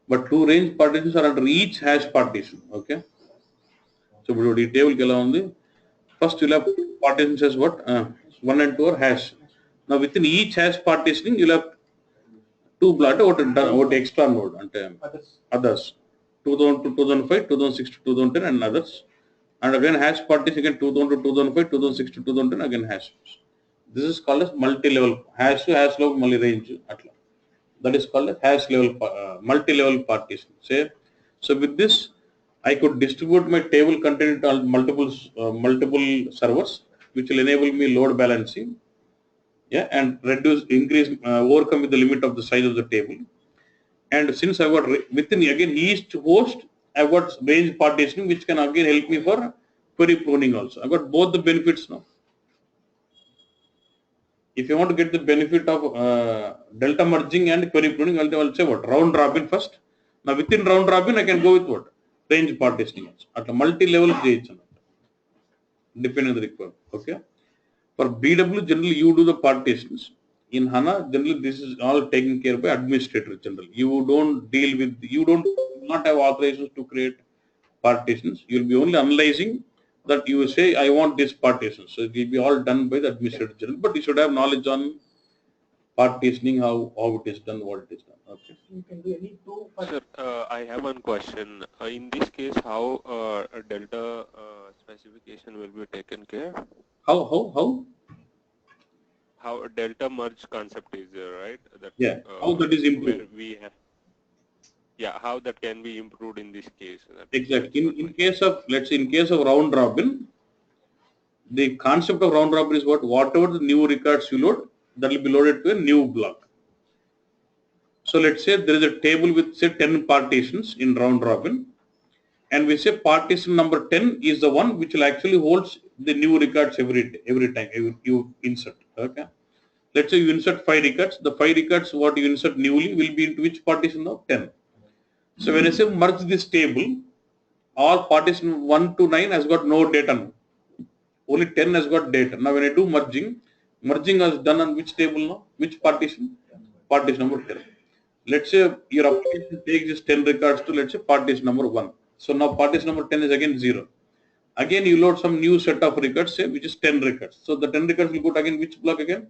but two range partitions are under each hash partition. Okay. So, the table ke first you'll have partitions as what? 1 and 2 are hash. Now, within each hash partitioning, you'll have two blood what extra node and others 2000 to 2005, 2006 to 2010 and others. And again hash partition again 2000 to 2005, 2006 to 2010 again hash. This is called as multi-level hash to hash level multi-range. That is called as hash level multi-level partition. Say, so with this, I could distribute my table content on multiple servers, which will enable me load balancing, yeah, and overcome with the limit of the size of the table. And since I got within again each host, I've got range partitioning, which can again help me for query pruning also. I've got both the benefits now. If you want to get the benefit of delta merging and query pruning, I'll say what? Round robin first. Now within round robin, I can go with what? Range partitioning also. At a multi-level stage, depending on the requirement. Okay. For BW, generally you do the partitions. In HANA, generally this is all taken care by administrator generally. You don't deal with, you don't not have authorizations to create partitions. You'll be only analyzing that you say, I want this partition. So it will be all done by the administrator general, but you should have knowledge on partitioning, how it is done, what it is done. Okay. You can do any two. Sir, I have one question. In this case, how a delta specification will be taken care? How a delta merge concept is there, right? That, yeah. How that is improved? Where we have, yeah. How that can be improved in this case? Exactly. In case of, let's say, in case of round robin, the concept of round robin is what? Whatever the new records you load, that will be loaded to a new block. So let's say there is a table with say 10 partitions in round robin, and we say partition number 10 is the one which will actually holds the new records every time you insert. Okay. Let's say you insert 5 records. The 5 records what you insert newly will be into which partition now? 10. So when I say merge this table, all partition 1 to 9 has got no data now. Only 10 has got data. Now when I do merging is done on which table now? Which partition? Partition number 10. Let's say your application takes this 10 records to, let's say, partition number 1. So now partition number 10 is again 0. Again you load some new set of records, say, which is 10 records. So the 10 records will go to again which block again?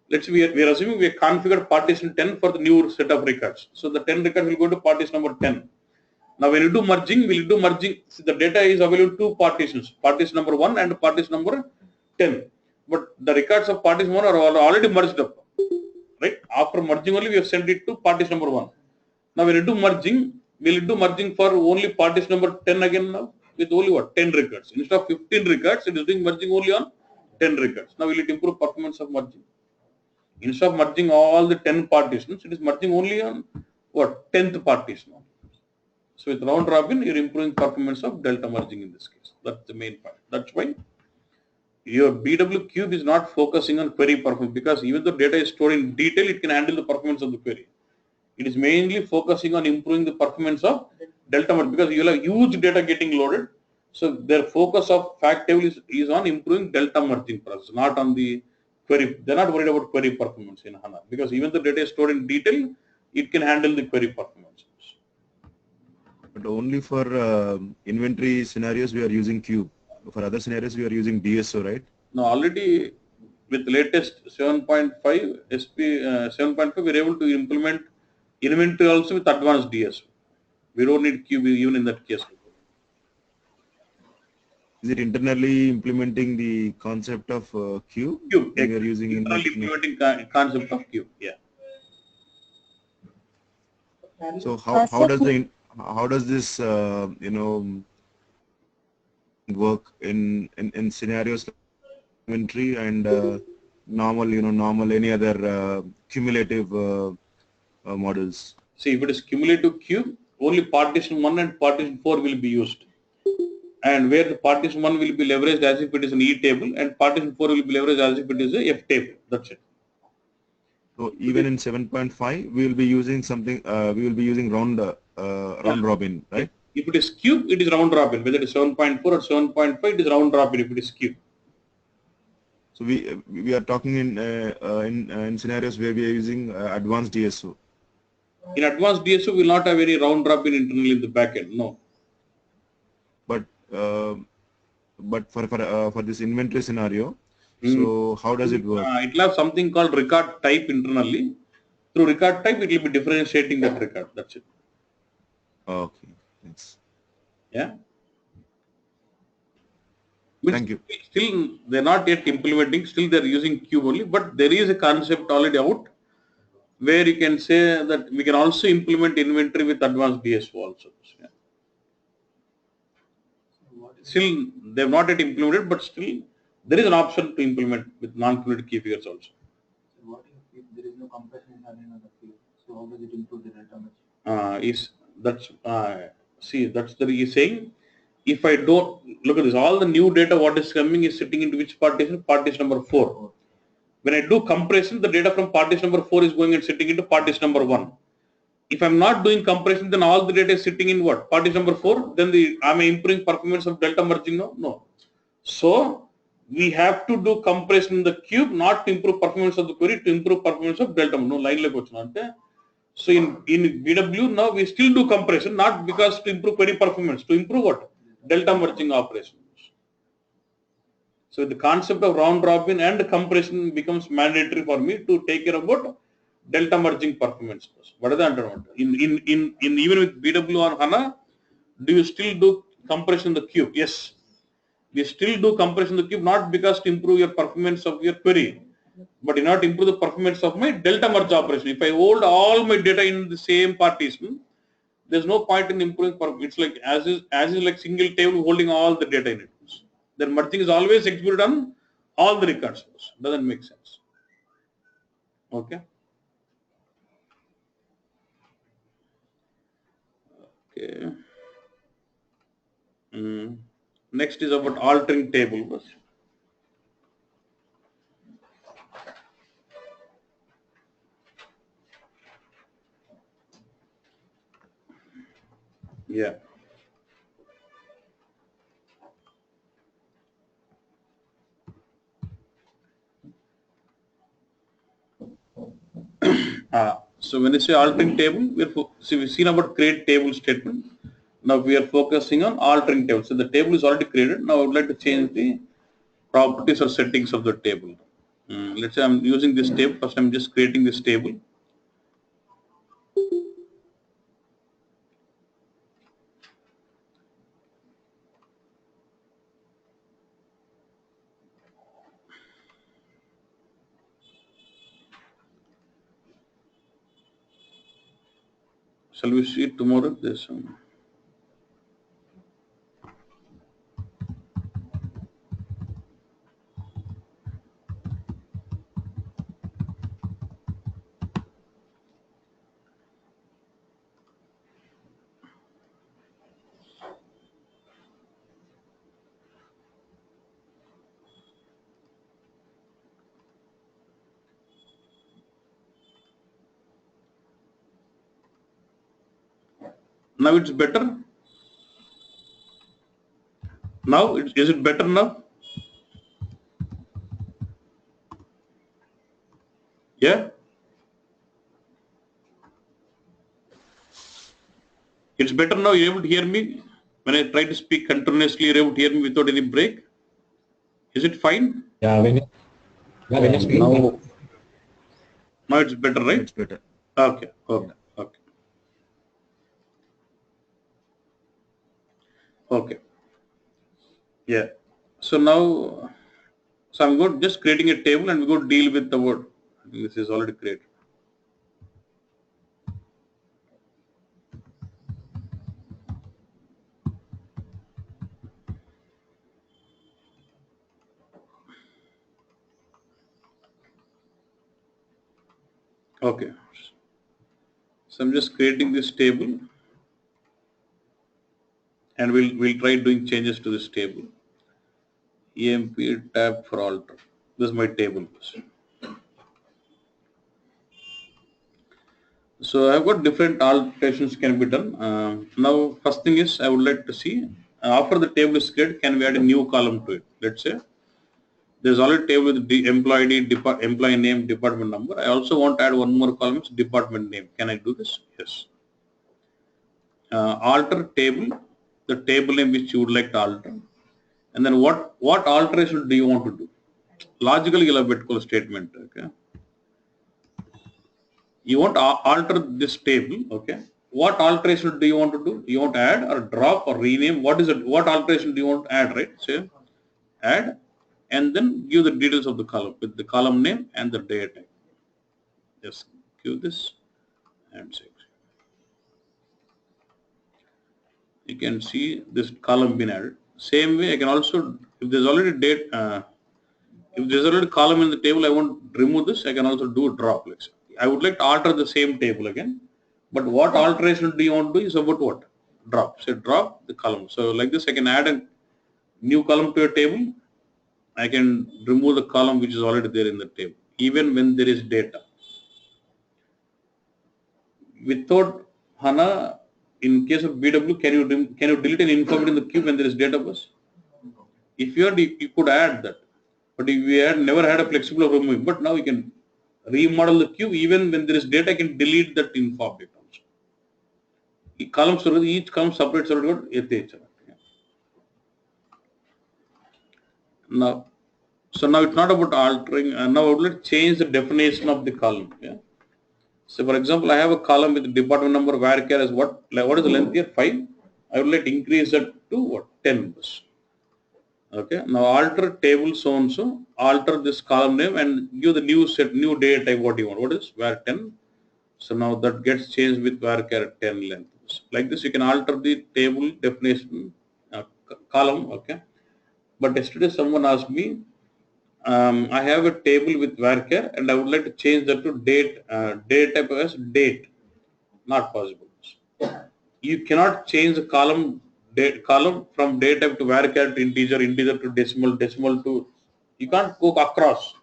Let's say we are assuming we have configured partition 10 for the new set of records. So the 10 records will go to partition number 10. Now when you do merging, see, the data is available to partitions, partition number 1 and partition number 10. But the records of partition 1 are already merged up. Right? After merging only we have sent it to partition number 1. Now when you do merging, will you do merging for only partition number 10 again now? With only what? 10 records. Instead of 15 records, it is doing merging only on 10 records. Now will it improve performance of merging? Instead of merging all the 10 partitions, it is merging only on what? 10th partition. So with round robin, you're improving performance of delta merging in this case. That's the main part. That's why your BW cube is not focusing on query performance, because even though data is stored in detail, it can handle the performance of the query. It is mainly focusing on improving the performance of delta merge, because you will have huge data getting loaded. So their focus of fact table is on improving delta merging process, not on the query. They're not worried about query performance in HANA, because even though data is stored in detail, it can handle the query performance. But only for inventory scenarios we are using cube. For other scenarios we are using DSO, right? Now already with latest 7.5 SP 7.5 we are able to implement inventory also with advanced DSO. We don't need cube even in that case. Is it internally implementing the concept of cube? Cube. We are using internally implementing concept of cube. Yeah. So how does this work in scenarios like inventory and normal any other cumulative models? See, if it is cumulative cube, only partition 1 and partition 4 will be used, and where the partition 1 will be leveraged as if it is an E table, and partition 4 will be leveraged as if it is a F table. That's it. So even in 7.5 we will be using something, we will be using round robin, right? If it is cube, it is round robin. Whether it is 7.4 or 7.5, it is round robin if it is cube. So we are talking in scenarios where we are using advanced DSO. In advanced DSO, we will not have any round robin internally in the backend. No. But for this inventory scenario, so how does it work? It will have something called record type internally. Through record type, it will be differentiating that record. That's it. Okay, thanks. Yeah. Thank you. Still, they're not yet implementing. Still, they're using cube only. But there is a concept already out where you can say that we can also implement inventory with advanced DSO also. Yeah. Still, they've not yet implemented, but still, there is an option to implement with non-cumulative key figures also. So what if there is no compression in the field? So how does it improve the delta match? That's the he's saying. If I don't look at this, all the new data what is coming is sitting into which partition? Partition number 4. When I do compression, the data from partition number 4 is going and sitting into partition number 1. If I'm not doing compression, then all the data is sitting in what? Partition number 4. Then am I improving performance of delta merging now? No. So we have to do compression in the cube, not to improve performance of the query, to improve performance of delta. No line like vachunante. So in BW now we still do compression, not because to improve query performance, to improve what? Delta merging operations. So the concept of round robin and compression becomes mandatory for me to take care about delta merging performance. What is the understand? In even with BW on HANA, do you still do compression in the cube? Yes. We still do compression in the cube, not because to improve your performance of your query, but in order to improve the performance of my delta merge operation. If I hold all my data in the same partition, there's no point in improving performance. It's like as is like single table holding all the data in it. Then merging is always executed on all the records. Doesn't make sense. Okay. Okay. Next is about altering table. Yeah. So when you say altering table, we've seen about create table statement. Now we are focusing on altering table. So the table is already created. Now I would like to change the properties or settings of the table. Let's say I'm using this table. First I'm just creating this table. Shall we see it tomorrow? There's some. Now it's better. Now is it better now? Yeah. It's better now. You're able to hear me when I try to speak continuously. You're able to hear me without any break. Is it fine? Yeah, when you speak now it's better, right? It's better. Okay. Okay. Okay. Okay. Yeah. So now, so I'm going just creating a table and we go deal with the word. This is already created. Okay. So I'm just creating this table and we'll try doing changes to this table. EMP tab for alter. This is my table. So I've got different alterations can be done. Now first thing is I would like to see after the table is created, can we add a new column to it? Let's say There's already table with the employee ID, employee name, department number. I also want to add one more column, it's department name. Can I do this? Yes. Alter table, the table name which you would like to alter. And then what alteration do you want to do? Logically, you'll have a statement. Okay. You want to alter this table. Okay. What alteration do you want to do? You want to add or drop or rename? What is it? What alteration do you want to add? Right. Say add, and then give the details of the column with the column name and the date type. Just give this and say. You can see this column been added. Same way, I can also, if there's already date, if there's already column in the table, I want to remove this. I can also do a drop. Let's say. I would like to alter the same table again, but what alteration do you want to do is about what? Drop. So drop the column. So like this, I can add a new column to a table. I can remove the column which is already there in the table, even when there is data. Without HANA, in case of BW, can you delete an information in the cube when there is data bus? If you had, you could add that, but if we had never had a flexible of removing, but now we can remodel the cube even when there is data. I can delete that info object also. Each column separates already. Now, so now it's not about altering. Now I would like to change the definition of the column. Yeah. So for example, I have a column with the department number varchar as what is the length here? 5. I would like to increase that to what? 10. Okay. Now alter table so and so. Alter this column name and give the new data type what you want. What is var 10? So now that gets changed with varchar 10 length. Like this, you can alter the table definition column. Okay. But yesterday someone asked me, I have a table with varchar and I would like to change that to date type as date. Not possible. You cannot change the column from date type to varchar to integer to decimal to. You can't go across.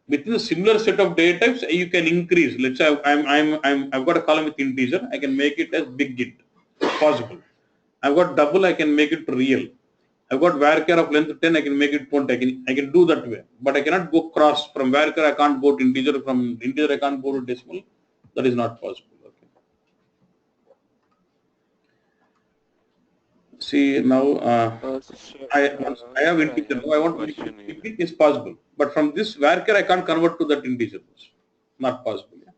Within a similar set of data types, you can increase. Let's say I've got a column with integer. I can make it as big int. Possible. I've got double. I can make it real. I've got varchar of length 10, I can make it point. I can do that way. But I cannot go cross from varchar, I can't go to integer, from integer I can't go to decimal. That is not possible. Okay. See now I have integer. I want to make it is possible. But from this varchar I can't convert to that integer. Not possible. Yeah.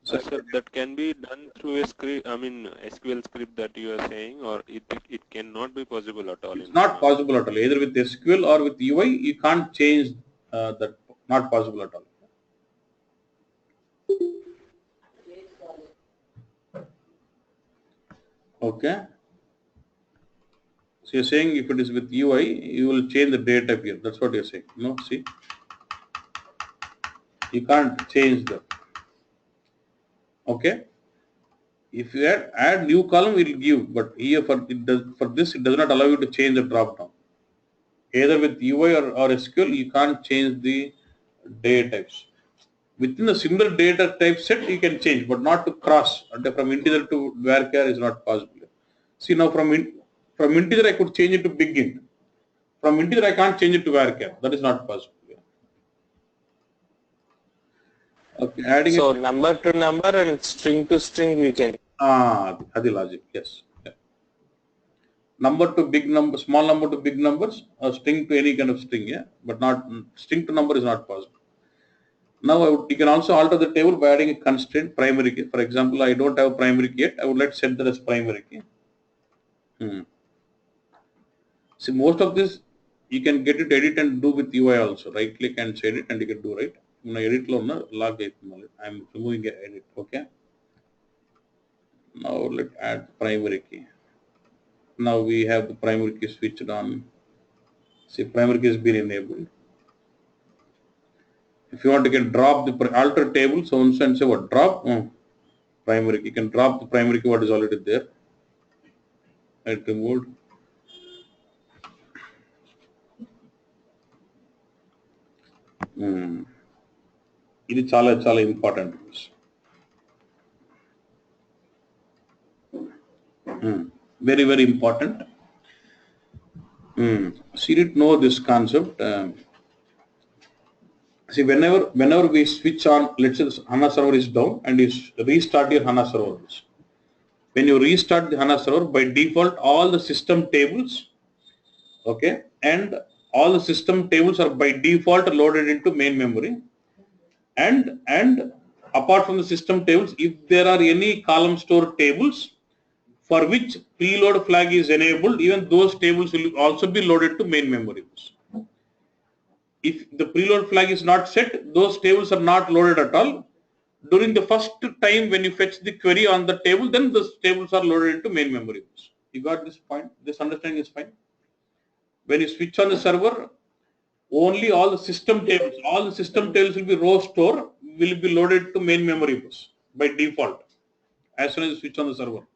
So that can be done through a script, I mean SQL script that you are saying, or it cannot be possible at all. It's not possible at all. Either with SQL or with UI, you can't change that. Not possible at all. Okay. So you're saying if it is with UI, you will change the data type here. That's what you're saying. No, see, you can't change that. Okay. If you add new column, it will give, but here for this it does not allow you to change the drop down. Either with UI or SQL, you can't change the data types. Within a similar data type set, you can change, but not to cross. From integer to varchar is not possible. See now from integer I could change it to big int. From integer I can't change it to varchar. That is not possible. Okay, adding so number to number and string to string we can. Adi logic, yes. Yeah. Number to big number, small number to big numbers, or string to any kind of string, yeah. But not string to number is not possible. Now you can also alter the table by adding a constraint primary key. For example, I don't have primary key yet. I would like to set that as primary key. See, most of this you can get it edit and do with UI also. Right click and say edit and you can do right. Now edit lo log I'm removing edit. Okay. Now let's add primary key. Now we have the primary key switched on. See, primary key has been enabled. If you want, you can drop the alter table. So and say what drop primary key. You can drop the primary key what is already there. Right, removed. ఇది చాలా చాలా important. Very important. So you need to know this concept. See, whenever we switch on, let's say HANA server is down and you restart your HANA server. When you restart the HANA server, by default, all the system tables, okay, and all the system tables are by default loaded into main memory. And apart from the system tables, if there are any column store tables for which preload flag is enabled, even those tables will also be loaded to main memory. If the preload flag is not set, those tables are not loaded at all. During the first time when you fetch the query on the table, then those tables are loaded into main memory. You got this point? This understanding is fine. When you switch on the server, only all the system tables will be row store, will be loaded to main memory bus by default as soon as you switch on the server.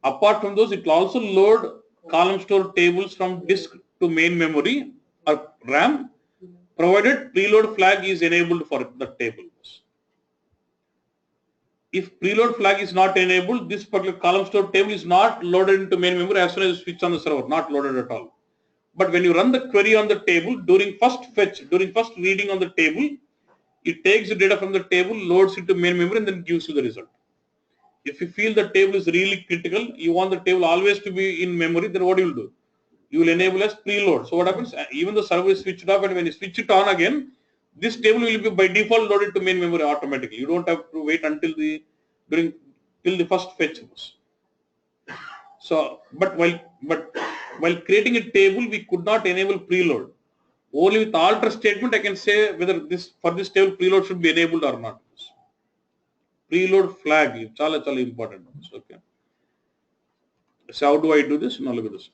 Apart from those, it will also load column store tables from disk to main memory or RAM, provided preload flag is enabled for the table. If preload flag is not enabled, this particular column store table is not loaded into main memory as soon as you switch on the server, not loaded at all. But when you run the query on the table, during first fetch, during first reading on the table, it takes the data from the table, loads it to main memory, and then gives you the result. If you feel the table is really critical, you want the table always to be in memory, then what you will do? You will enable as preload. So what happens? Even the server is switched off, and when you switch it on again, this table will be by default loaded to main memory automatically. You don't have to wait until till the first fetch. So, but while creating a table, we could not enable preload. Only with alter statement, I can say whether for this table preload should be enabled or not. Preload flag is chala important. Okay. So how do I do this? Now look at this.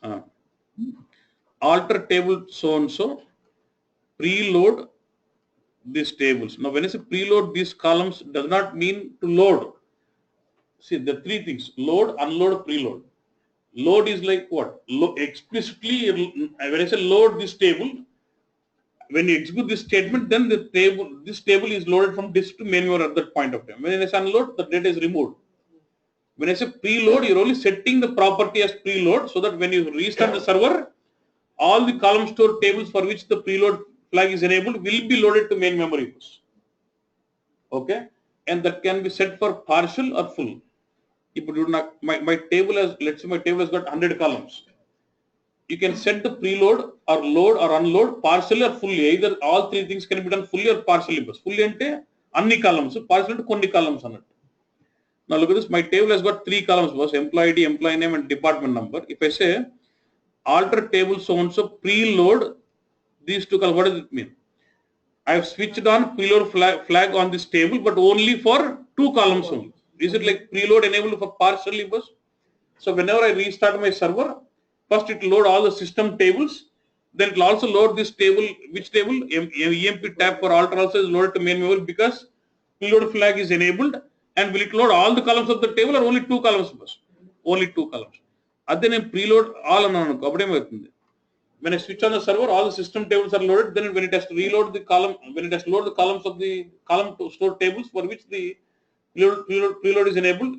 Alter table so and so. Preload these tables. Now when I say preload these columns, does not mean to load. See, the three things: load, unload, preload. Load is like what? Explicitly, when I say load this table, when you execute this statement, then this table is loaded from disk to main memory at that point of time. When I say unload, the data is removed. When I say preload, you're only setting the property as preload so that when you restart the server, all the column store tables for which the preload flag is enabled will be loaded to main memory. Okay, and that can be set for partial or full. If you do not, my table has, let's say my table has got 100 columns. You can set the preload or load or unload partially or fully. Either all three things can be done fully or partially. But fully ante anni columns, partially ante konni columns annattu. Now look at this. My table has got 3 columns: was employee ID, employee name, and department number. If I say alter table so and so preload these 2 columns, what does it mean? I have switched on preload flag on this table, but only for 2 columns only. Is it like preload enabled for partially bus? So whenever I restart my server, first it will load all the system tables, then it will also load this table. Which table? EMP tab for alter also is loaded to main memory because preload flag is enabled. And will it load all the columns of the table or only 2 columns? Only 2 columns. Then I preload all on. When I switch on the server, all the system tables are loaded. Then when it has to reload the column, when it has to load the columns of the column to store tables for which the preload is enabled,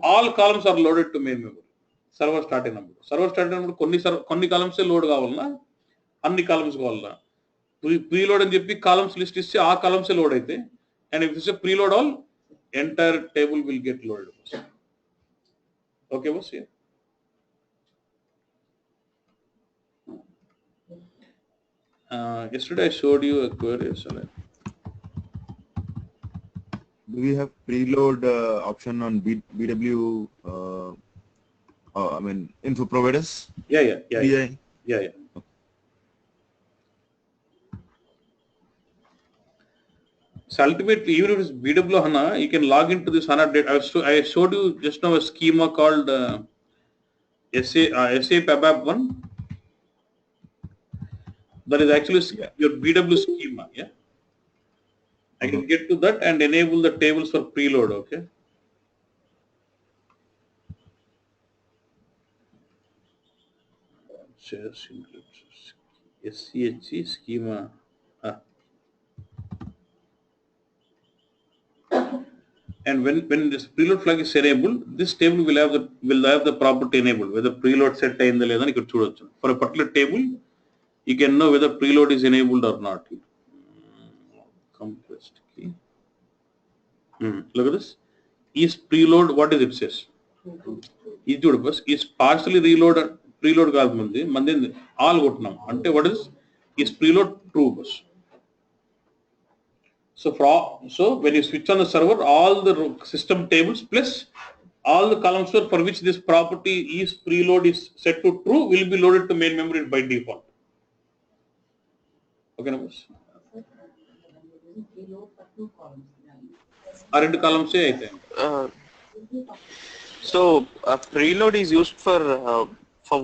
all columns are loaded to main memory. Server starting number. Server starting number konni columns load kavalna, anni columns kavalna. Preload and jeppi columns list is aa columns load aithe, and if you say preload all, entire table will get loaded. Okay, boss. Yeah. Yesterday I showed you a query. Do we have preload option on BW? I mean, info providers? Yeah. Okay. So ultimately, even if it's BW HANA, you can log into this HANA data. I showed you just now a schema called SAP ABAP 1. That is actually your BW schema. Yeah. I can get to that and enable the tables for preload. Okay. SCHE schema. And when this preload flag is enabled, this table will have the property enabled. Whether preload set for a particular table, you can know whether preload is enabled or not. compressed key. Look at this. Is preload, what is it says? Is partially reloaded, preload కాదు మంది all కొట్టినాం అంటే what is preload true bus. So when you switch on the server, all the system tables plus all the column store for which this property is preload is set to true will be loaded to main memory by default. Okay, boss. Are two columns అయితే So preload is used for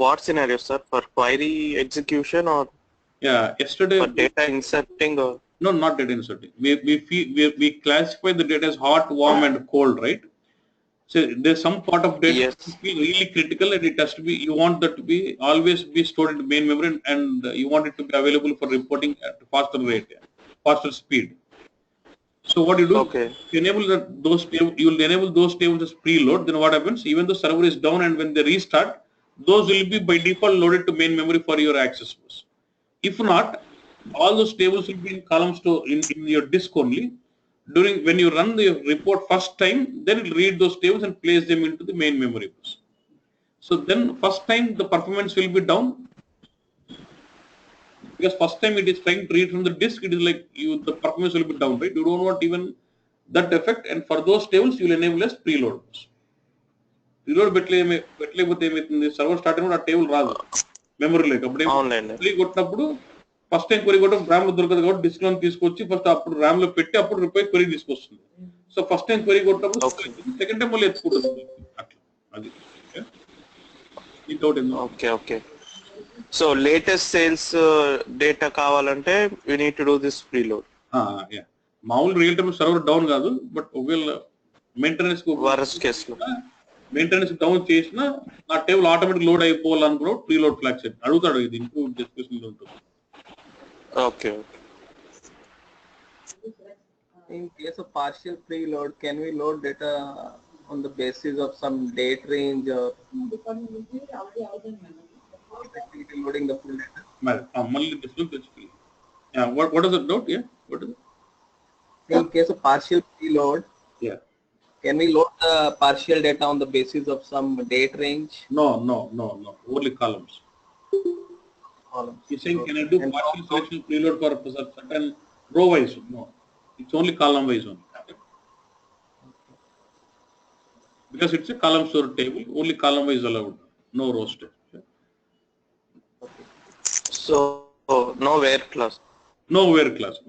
what scenario, sir? For query execution or yesterday for data inserting or? No, not data inserting. We classify the data as hot, warm, and cold, right? So there's some part of data Yes. be really critical, and it has to be. You want that to be always be stored in the main memory, and you want it to be available for reporting at faster rate, faster speed. So what you do? Okay. You enable those tables. You will enable those tables as preload. Then what happens? Even though server is down, and when they restart, those will be by default loaded to main memory for your access bus. If not, all those tables will be in columns to in your disk only. When you run the report first time, then it will read those tables and place them into the main memory bus. So then first time the performance will be down because first time it is trying to read from the disk, it is like the performance will be down, right? You don't want even that effect, and for those tables you will enable as preload bus. Preload పెట్టలేకపోతే ఏమవుతుంది, server start అయినప్పుడు ఆ table రాదు మెమరీలోకి. అప్పుడు query కొట్టినప్పుడు first time query కొట్టడం RAM లో దొరకదు కాబట్టి డిస్క్ లో తీసుకొచ్చి ఫస్ట్ అప్పుడు ర్యామ్ లో పెట్టి అప్పుడు రిపై క్వరీ తీసుకొస్తుంది. సో ఫస్ట్ టైం క్వరీ కొట్టినప్పుడు సెకండ్ టైం మళ్ళీ ఎత్తుకుంటుంది. అట్లా అది okay okay. So latest sales data కావాలంటే we need to do this preload. మామూలు రియల్ టైమ్ సర్వర్ డౌన్ కాదు, బట్ ఒకవేళ మెయింటెనెన్స్ వరస్ట్ కేస్ లో మెయింటెనెన్స్ డౌన్ చేసినా ఆ టేబుల్ ఆటోమేటిక్ లోడ్ అయిపోవాలనుకున్న ప్రీలోడ్ ఫ్లాగ్ సెట్ అడుగుతాడు. ఇది ఇంప్రూవ్ డిస్కషన్ లో ఉంటుంది. Okay. In case of partial preload, can we load data on the basis of some date range or loading the full data? మళ్ళీ display తెచ్చుకోవాలి. What is the note? What is it? In case of partial preload, can we load the partial data on the basis of some date range? No. Only columns. You're saying, can I do partial selection preload for certain row wise? No, it's only column wise only. Because it's a column store table, only column wise allowed, no row state. So no where class. No where class.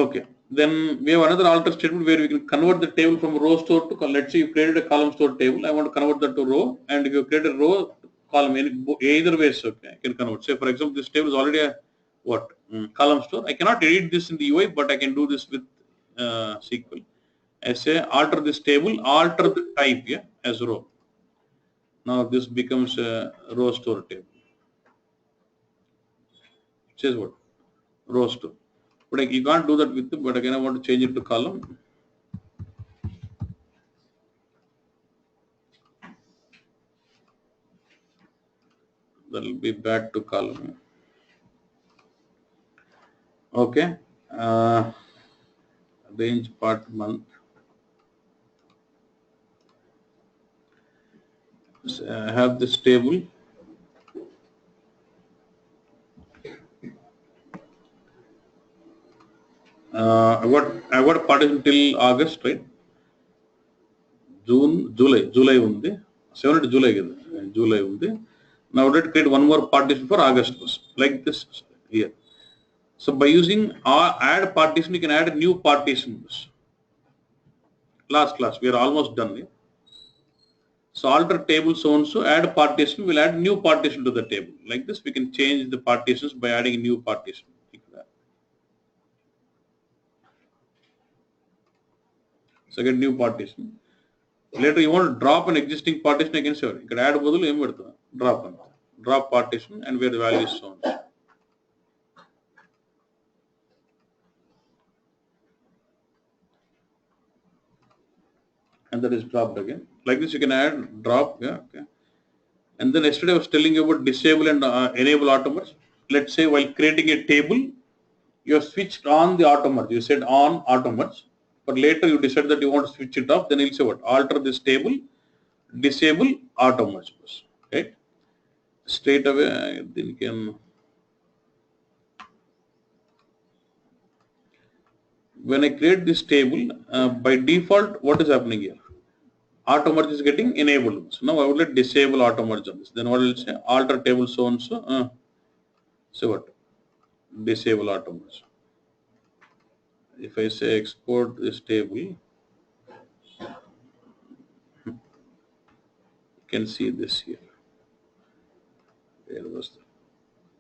Okay. Then we have another alter statement where we can convert the table from row store to, let's say you created a column store table, I want to convert that to row, and if you create a row column, either ways, okay, I can convert. Say for example, this table is already a column store. I cannot edit this in the UI, but I can do this with SQL. I say alter this table, alter the type as row. Now this becomes a row store table. It says what? Row store. But you can't do that with it, but again I want to change it to column. That will be back to column. Okay. Range part month. So I have this table. I got partition till August, right? July undi. 7th July kada. July undi. Now I would create one more partition for August, like this here. So by using add partition, you can add a new partition. Last class, we are almost done. So alter table so and so, add partition, we'll add new partition to the table. Like this, we can change the partitions by adding a new partition. So get new partition. Later you want to drop an existing partition against your. You can add bodulu em pedtha. Drop partition and where the value is shown. And that is dropped again. Like this you can add drop, okay. And then yesterday I was telling you about disable and enable automats. let's say while creating a table, you have switched on the auto merge. You said on auto merge, but later you decide that you want to switch it off. Then you'll say what? Alter this table, disable auto merge, right? Straight away, then you can. When I create this table, by default, what is happening here? Auto merge is getting enabled. So now I would let disable auto merge on this. Then what will say? Alter table so and so. So what? Disable auto merge. If I say export this table, you can see this here. Where was that?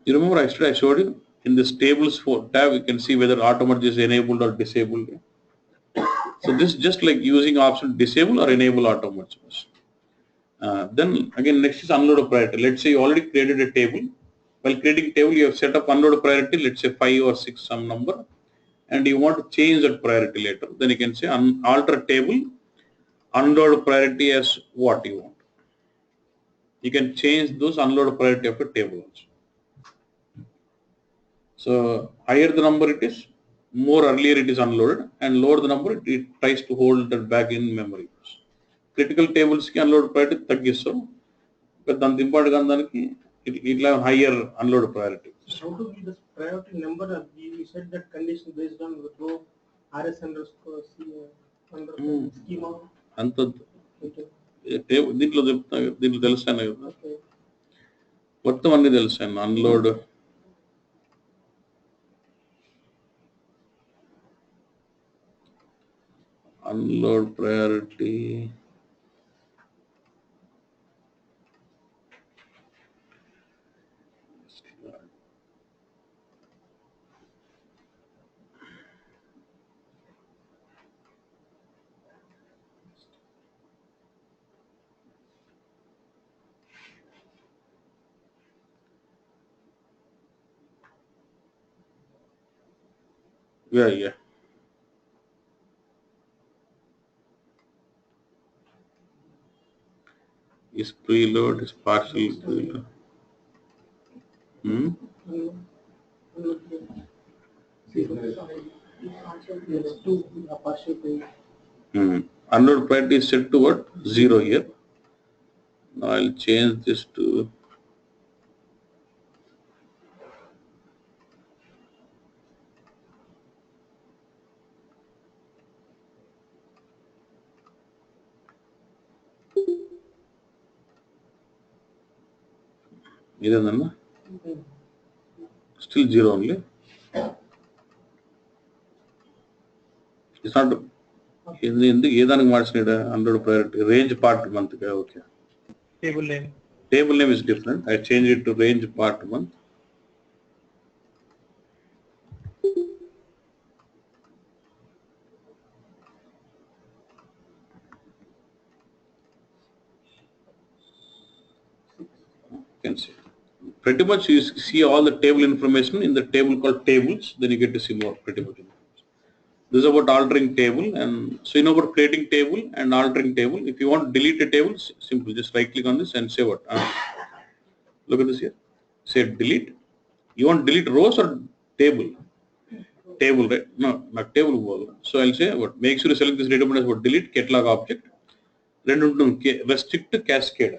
You remember I showed you in this tables for tab, you can see whether auto merge is enabled or disabled. So this is just like using option disable or enable auto merge. Then again, next is unload a priority. Let's say you already created a table. While creating table, you have set up unload a priority, let's say 5 or 6 some number, and you want to change that priority later. Then you can say alter table, unload priority as what you want. You can change those unload priority of a table also. So higher the number it is, more earlier it is unloaded, and lower the number it tries to hold that back in memory. Critical tables ki unload priority taggiso, but then the important gandaniki it will have higher unload priority. How to be this priority number? We said that condition based on the row RS underscore C schema. దీంట్లో చెప్తా దీంట్లో తెలుస్తాను కదా మొత్తం అన్ని తెలుస్తాను unload unload priority, yeah. Is preload, is partial preload. Unload priority is set to what? 0 here. Now I'll change this to still 0 only. It's not ఏదానికి మార్చినాడ unload priority range part month. Okay. Table name is different. I change it to range part month. You can see. Pretty much you see all the table information in the table called tables, then you get to see more pretty much. This is about altering table, and so you know about creating table and altering table. If you want to delete a table, simple, just right click on this and say what? Look at this here. Say delete. You want to delete rows or table? Table, right? No, not table. So I'll say what? Make sure you select this data as what? Delete catalog object. Then restrict to cascade.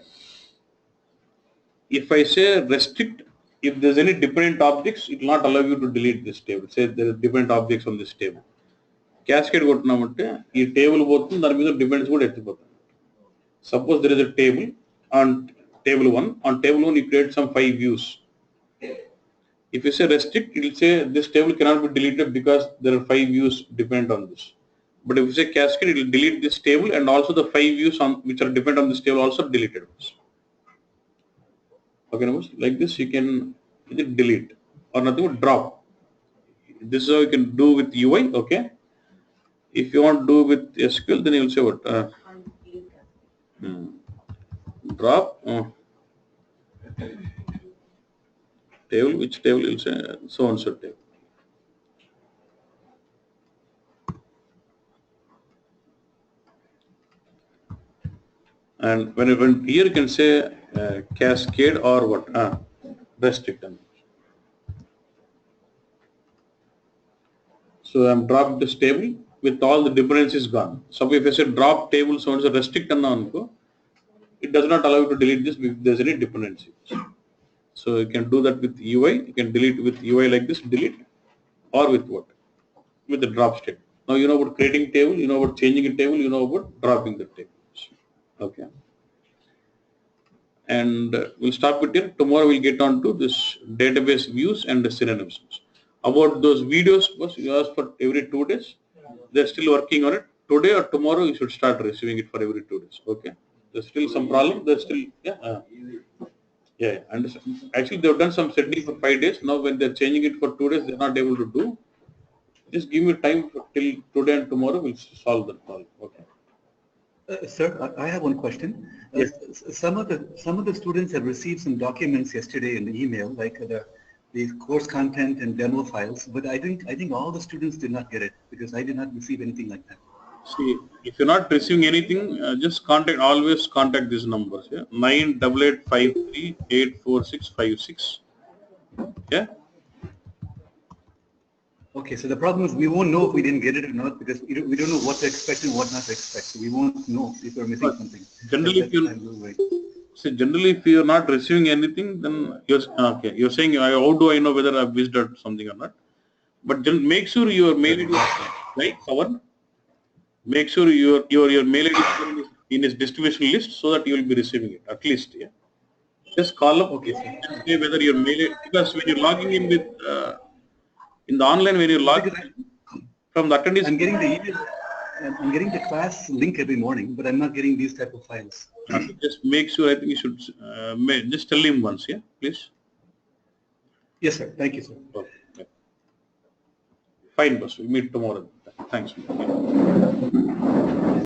If I say restrict, if there's any dependent objects, it will not allow you to delete this table. Say there are different objects on this table. Cascade కొట్టినామంటే ఈ table పోతుంది దాని మీద dependence కూడా ఎత్తిపోతుంది. Suppose there is a table on table 1. On table 1 you create some 5 views. If you say restrict, it will say this table cannot be deleted because there are 5 views depend on this. But if you say cascade, it will delete this table and also the 5 views which are depend on this table also deleted. Okay, like this you can either delete or nothing but drop. This is how you can do with UI. Okay. If you want to do with SQL, then you will say what? Drop table, which table you will say so and so table. And when here you can say cascade or what? Restrict. So I'm dropped this table with all the dependencies gone. So if I say drop table, so it's a restrict anna, it does not allow you to delete this if there's any dependency. So you can do that with UI. You can delete with UI like this, delete, or with what? With the drop state. Now you know about creating table, you know about changing a table, you know about dropping the table. Okay. And we'll stop it here. Tomorrow we'll get on to this database views and the synonyms. About those videos, you asked for every 2 days. They're still working on it. Today or tomorrow you should start receiving it for every 2 days. Okay. There's still some problem. There's still yeah. Understand. Actually, they've done some setting for 5 days. Now when they're changing it for 2 days, they're not able to do. Just give me time till today and tomorrow. We'll solve that problem. Okay. Sir, I have one question. Yes. Some of the students have received some documents yesterday in the email, like the course content and demo files, but I think all the students did not get it because I did not receive anything like that. See, if you're not receiving anything, just always contact these numbers. Yeah, 98853846656. Yeah. Okay, so the problem is we won't know if we didn't get it or not because we don't know what to expect and what not to expect. So we won't know if we're missing something. Generally, if you're not receiving anything, then you're saying how do I know whether I've missed out something or not? But make sure your mail ID is right covered. Make sure your mail ID is in his distribution list so that you will be receiving it at least. Yeah. Just call up and say whether your mail because when you're logging in with in the online when you're logging from the attendees. I'm getting the email. I'm getting the class link every morning, but I'm not getting these type of files. Just make sure. I think you should just tell him once. Yeah, please. Yes, sir. Thank you, sir. Okay. Fine, boss. We'll meet tomorrow. Thanks.